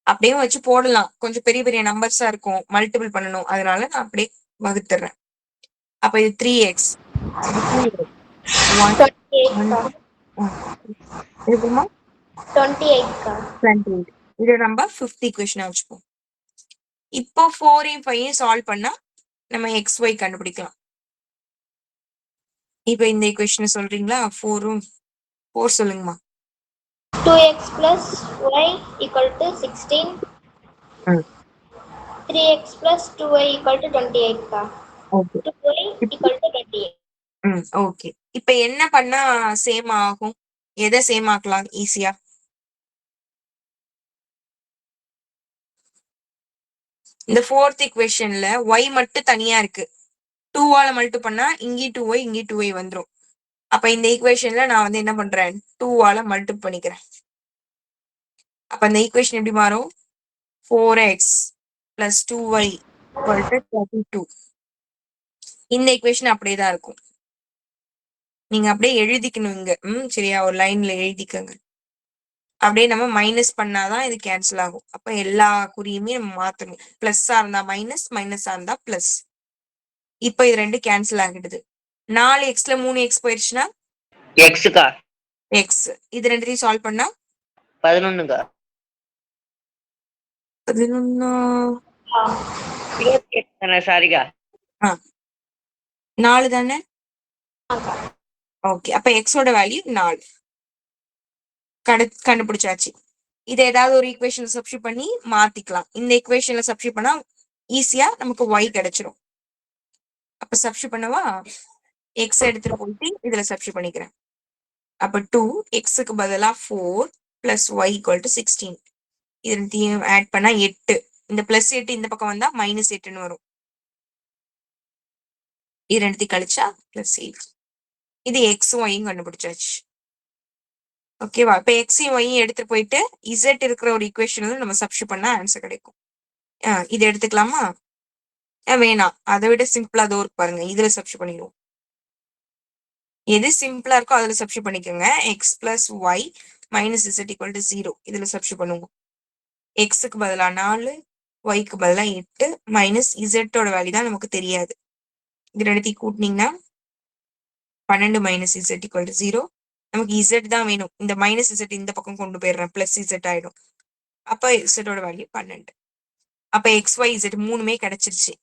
அப்படியே வச்சு போடலாம், கொஞ்சம் பெரிய பெரிய நம்பர்ஸா இருக்கும், மல்டிபிள் பண்ணணும், அதனால நான் அப்படியே வகுத்துறேன். அப்ப இது 3x, இது 2x, 28கா. இருக்குமா? 28கா. 28. இதை நம்ம 5th ஈக்குவேஷனா வச்சுப்போம். இப்போ 4ஐயும் 5ஐயும் சால்வ் பண்ணா நம்ம xy கண்டுபிடிக்கலாம். இப்போ இந்த ஈக்குவேஷன் சொல்றீங்களா? 4 சொல்லுங்கம்மா. 2x plus y equal to 16. 3x plus 2y equal to 28கா. Okay 2y equal to 28. Okay. இப்ப என்ன பண்ணா சேம் ஆகும்? எதை சேம் ஆக்கலாம் ஈஸியா? இந்த ஃபோர்த் ஈக்குவேஷன்ல y மட்டும் தனியா இருக்கு. 2ஆல மல்டிபிள் பண்ணா இங்கேயும் 2y இங்கேயும் 2y வந்துரும். அப்ப இந்த ஈக்குவேஷன்ல நான் வந்து என்ன பண்றேன்? 2ஆல மல்டிபிள் பண்ணிக்கிறேன். அப்ப இந்த ஈக்குவேஷன் எப்படி மாறும்? 4x plus 2y equal to 32. இந்த ஈக்குவேஷன் அப்படியே தான் இருக்கும். நீங்க அப்படியே எழுதிக்கணும் இங்க. சரியா? ஒரு லைன்ல எழுதிக்கங்க. அப்படியே நம்ம மைனஸ் பண்ணாதான் இது கேன்சல் ஆகும். அப்ப எல்லா குறியுமே நம்ம மாத்தணும். பிளஸ்ஸா இருந்தா மைனஸ், மைனஸா இருந்தா பிளஸ். இப்ப இது ரெண்டு கேன்சல் ஆகிடுது. 4xல 3x போயிடுச்சுன்னா எக்ஸுக்கா x. இது ரெண்டுத்தையும் சால்வ் பண்ணா 11க்கா. 11 சாரிக்கா. 4 தானே? ஓகே. அப்ப எக்ஸோட வேல்யூ 4 கண்டுபிடிச்சாச்சு. இதை ஏதாவது ஒரு ஈக்குவேஷன்ல சப்ஸ்டிட்யூட் பண்ணி மாத்திக்கலாம். இந்த ஈக்குவேஷன்ல சப்ஸ்டிட்யூட் பண்ணா ஈஸியா நமக்கு y கிடைச்சிரும். அப்ப சப்ஸ்டிட்யூட் பண்ணவா? x எடுத்துட்டு போயிட்டு இதுல சப்ஸ்டிட்யூட் பண்ணிக்கிறேன். அப்ப 2 x-க்கு பதிலா 4 plus y equal to 16. இது ரெண்டையும் ஆட் பண்ணா 8. இந்த பிளஸ் 8 இந்த பக்கம் வந்தா -8ன்னு வரும். இது ரெண்டுத்தையும் கழிச்சா +8. இது x y கண்டுபிடிச்சாச்சு. ஓகேவா? இப்ப எக்ஸையும் ஒய்யும் எடுத்துட்டு போயிட்டு இசட் இருக்கிற ஒரு ஈக்குவேஷன் வந்து நம்ம சப்ஸ்டியூட் பண்ணா ஆன்சர் கிடைக்கும். இது எடுத்துக்கலாமா? வேணாம். அதை விட சிம்பிளா அதோ இருக்கு பாருங்க. இதுல சப்ஸ்டியூட் பண்ணிடுவோம். எது சிம்பிளா இருக்கோ அதுல சப்ஸ்டியூட் பண்ணிக்கோங்க. X plus y minus z equal to 0 இதுல சப்ஸ்டியூட் பண்ணுவோம். எக்ஸுக்கு பதிலா 4, ஒய்க்கு பதிலா 8 மைனஸ் இசட்டோட வேல்யூ தான் நமக்கு தெரியாது. இது ரெண்டுத்தையும் கூட்டினீங்கன்னா 12 மைனஸ் இசட் ஈக்குவல் டு 0. நமக்கு இசட் தான் வேணும். இந்த மைனஸ் இசட் இந்த பக்கம் கொண்டு போயிடுறேன். பிளஸ் இசட் ஆயிடும். அப்ப இசட்டோட வேல்யூ 12. அப்ப எக்ஸ் ஒய் இசட் மூணுமே கிடைச்சிருச்சு.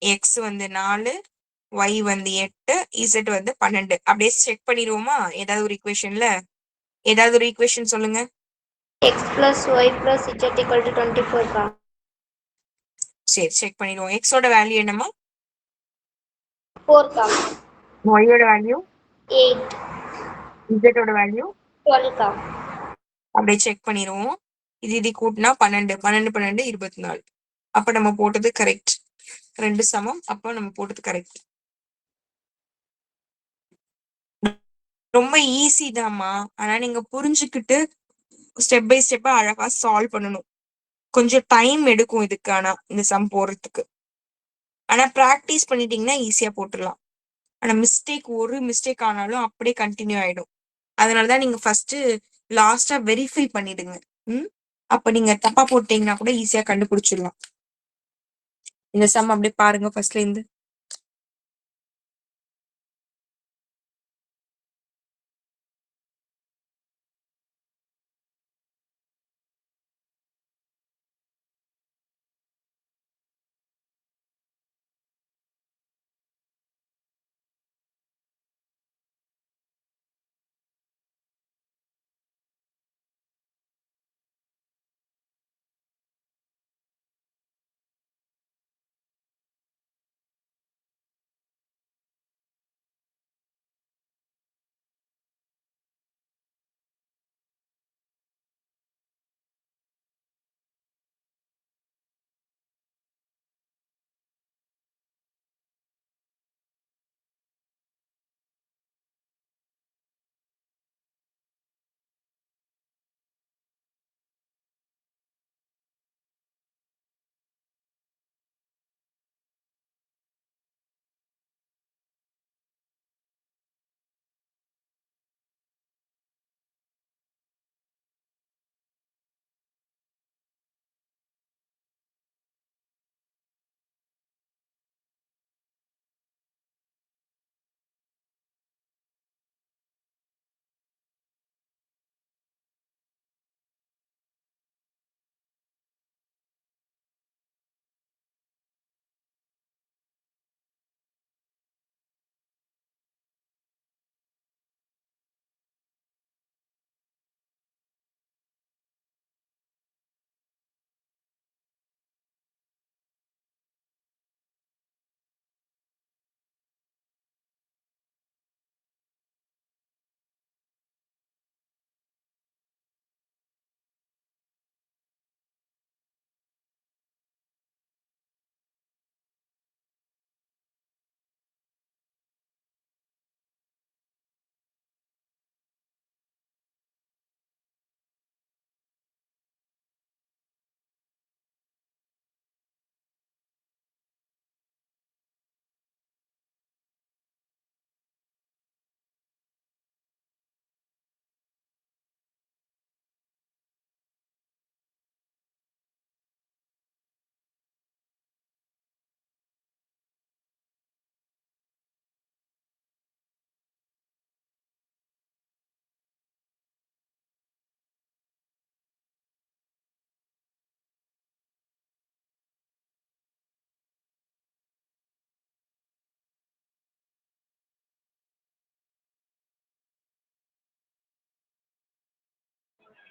எக்ஸ் வந்து 4, ஒய் வந்து 8, இசட் வந்து 12. அப்படியே செக் பண்ணிடுவோமா? ஏதாவது ஒரு ஈக்குவேஷன்ல ஏதாவது ஒரு ஈக்குவேஷன் சொல்லுங்க. x plus y plus z equal to 24 கா. சரி செக் பண்ணிடுவோம். எக்ஸோட வேல்யூ என்னமா? 4 கா. ஒய்யோட வேல்யூ 8. இசட்டோட வேல்யூ 12 கா. அப்படியே செக் பண்ணிடுவோம். இது கூட்டினா 12 12 12 24. அப்ப நம்ம போட்டது கரெக்ட். 2 சமம். அப்ப நம்ம போட்டது கரெக்ட். ரொம்ப ஈஸி தாம்மா. ஆனா நீங்க புரிஞ்சுக்கிட்டு ஸ்டெப் பை ஸ்டெப்பா அழகா சால்வ் பண்ணணும். கொஞ்சம் டைம் எடுக்கும் இதுக்கு. ஆனா இந்த சம் போடுறதுக்கு ஆனா ப்ராக்டிஸ் பண்ணிட்டீங்கன்னா ஈஸியா போட்டுடலாம். ஆனா ஒரு மிஸ்டேக் ஆனாலும் அப்படியே கண்டினியூ ஆயிடும். அதனாலதான் நீங்க ஃபர்ஸ்ட் லாஸ்டா வெரிஃபை பண்ணிடுங்க. அப்ப நீங்க தப்பா போட்டீங்கன்னா கூட ஈஸியா கண்டுபிடிச்சிடலாம். இந்த சம் அப்படியே பாருங்க ஃபர்ஸ்ட்ல இருந்து.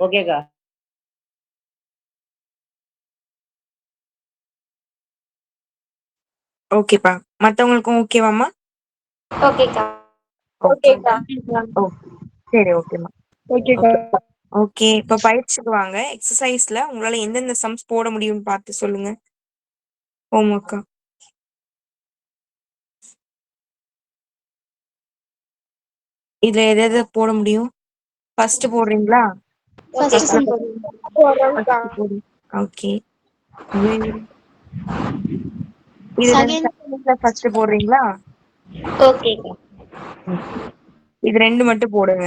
ஓகேக்கா. ஓகேப்பா. மத்தவங்களுக்கும் ஓகேவாமா? ஓகேக்கா. ஓகேக்கா. சரி ஓகேம்மா. ஓகேக்கா. ஓகே இப்ப பயிற்சிக்கு வாங்க. எக்ஸசைஸ்ல உங்களால எந்தெந்த சம்ஸ் போட முடியும்னு பார்த்து சொல்லுங்க. ஹோம்ஒர்க்கா இதுல எதை எதை போட முடியும் ஃபர்ஸ்ட் போடுறீங்களா? ஃபர்ஸ்ட் சம் போடுங்க. போடுறேன்க்கா. ஓகே. இது செகண்ட் ஃபர்ஸ்ட் போடுறீங்களா? ஓகேக்கா. இது 2 மட்டும் போடுங்க.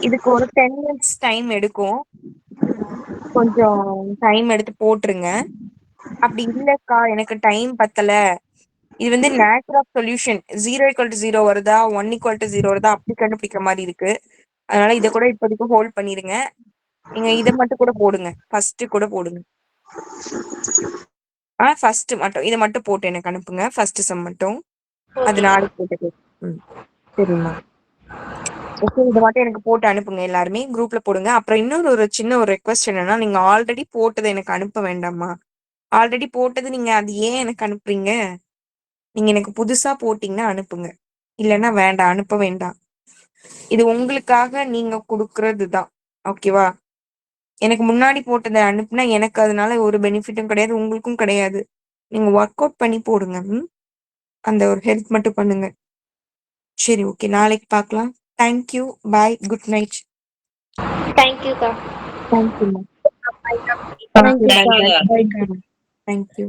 இதுக்கு ஒரு 10 மினிட்ஸ் டைம் எடுக்கும். கொஞ்சம் டைம் எடுத்து போட்டுருங்க. அப்படி இல்லக்கா எனக்கு டைம் பத்தல, இது வந்து நேச்சர் ஆஃப் சொல்யூஷன் 0 = 0 வருதா 1 = 0 வருதா அப்படி கண்டுபிடிக்கிற மாதிரி இருக்கு. அதனால இதை கூட இப்போதைக்கு ஹோல்ட் பண்ணிருங்க. நீங்க இதை மட்டும் கூட போடுங்க, ஃபர்ஸ்ட் கூட போடுங்க. ஃபர்ஸ்ட் மட்டும் இதை மட்டும் போட்டு எனக்கு அனுப்புங்க, ஃபர்ஸ்ட் சம் மட்டும். அது நாளைக்கு போட்டுக்கு. சரிம்மா. ஓகே, இதை மட்டும் எனக்கு போட்டு அனுப்புங்க, எல்லாருமே குரூப்ல போடுங்க. அப்புறம் இன்னொரு ஒரு சின்ன ஒரு ரெக்வஸ்ட் என்னன்னா, நீங்க ஆல்ரெடி போட்டதை எனக்கு அனுப்ப வேண்டாமா? ஆல்ரெடி போட்டது நீங்க அது ஏன் எனக்கு அனுப்புறீங்க? நீங்க எனக்கு புதுசா போட்டீங்கன்னா அனுப்புங்க, இல்லைன்னா வேண்டாம், அனுப்ப வேண்டாம். இது உங்களுக்காக நீங்க கொடுக்கறது தான். ஓகேவா? எனக்கு முன்னாடி போட்டதை அனுப்புனா எனக்கு அதனால ஒரு பெனிஃபிட்டும் கிடையாது, உங்களுக்கும் கிடையாது. நீங்க ஒர்க் அவுட் பண்ணி போடுங்க. அந்த ஒரு ஹெல்ப் மட்டும் பண்ணுங்க. சரி, ஓகே, நாளைக்கு பார்க்கலாம். தேங்க்யூ, பாய், குட் நைட். தேங்க்யூக்கா. தேங்க்யூ. தேங்க்யூ.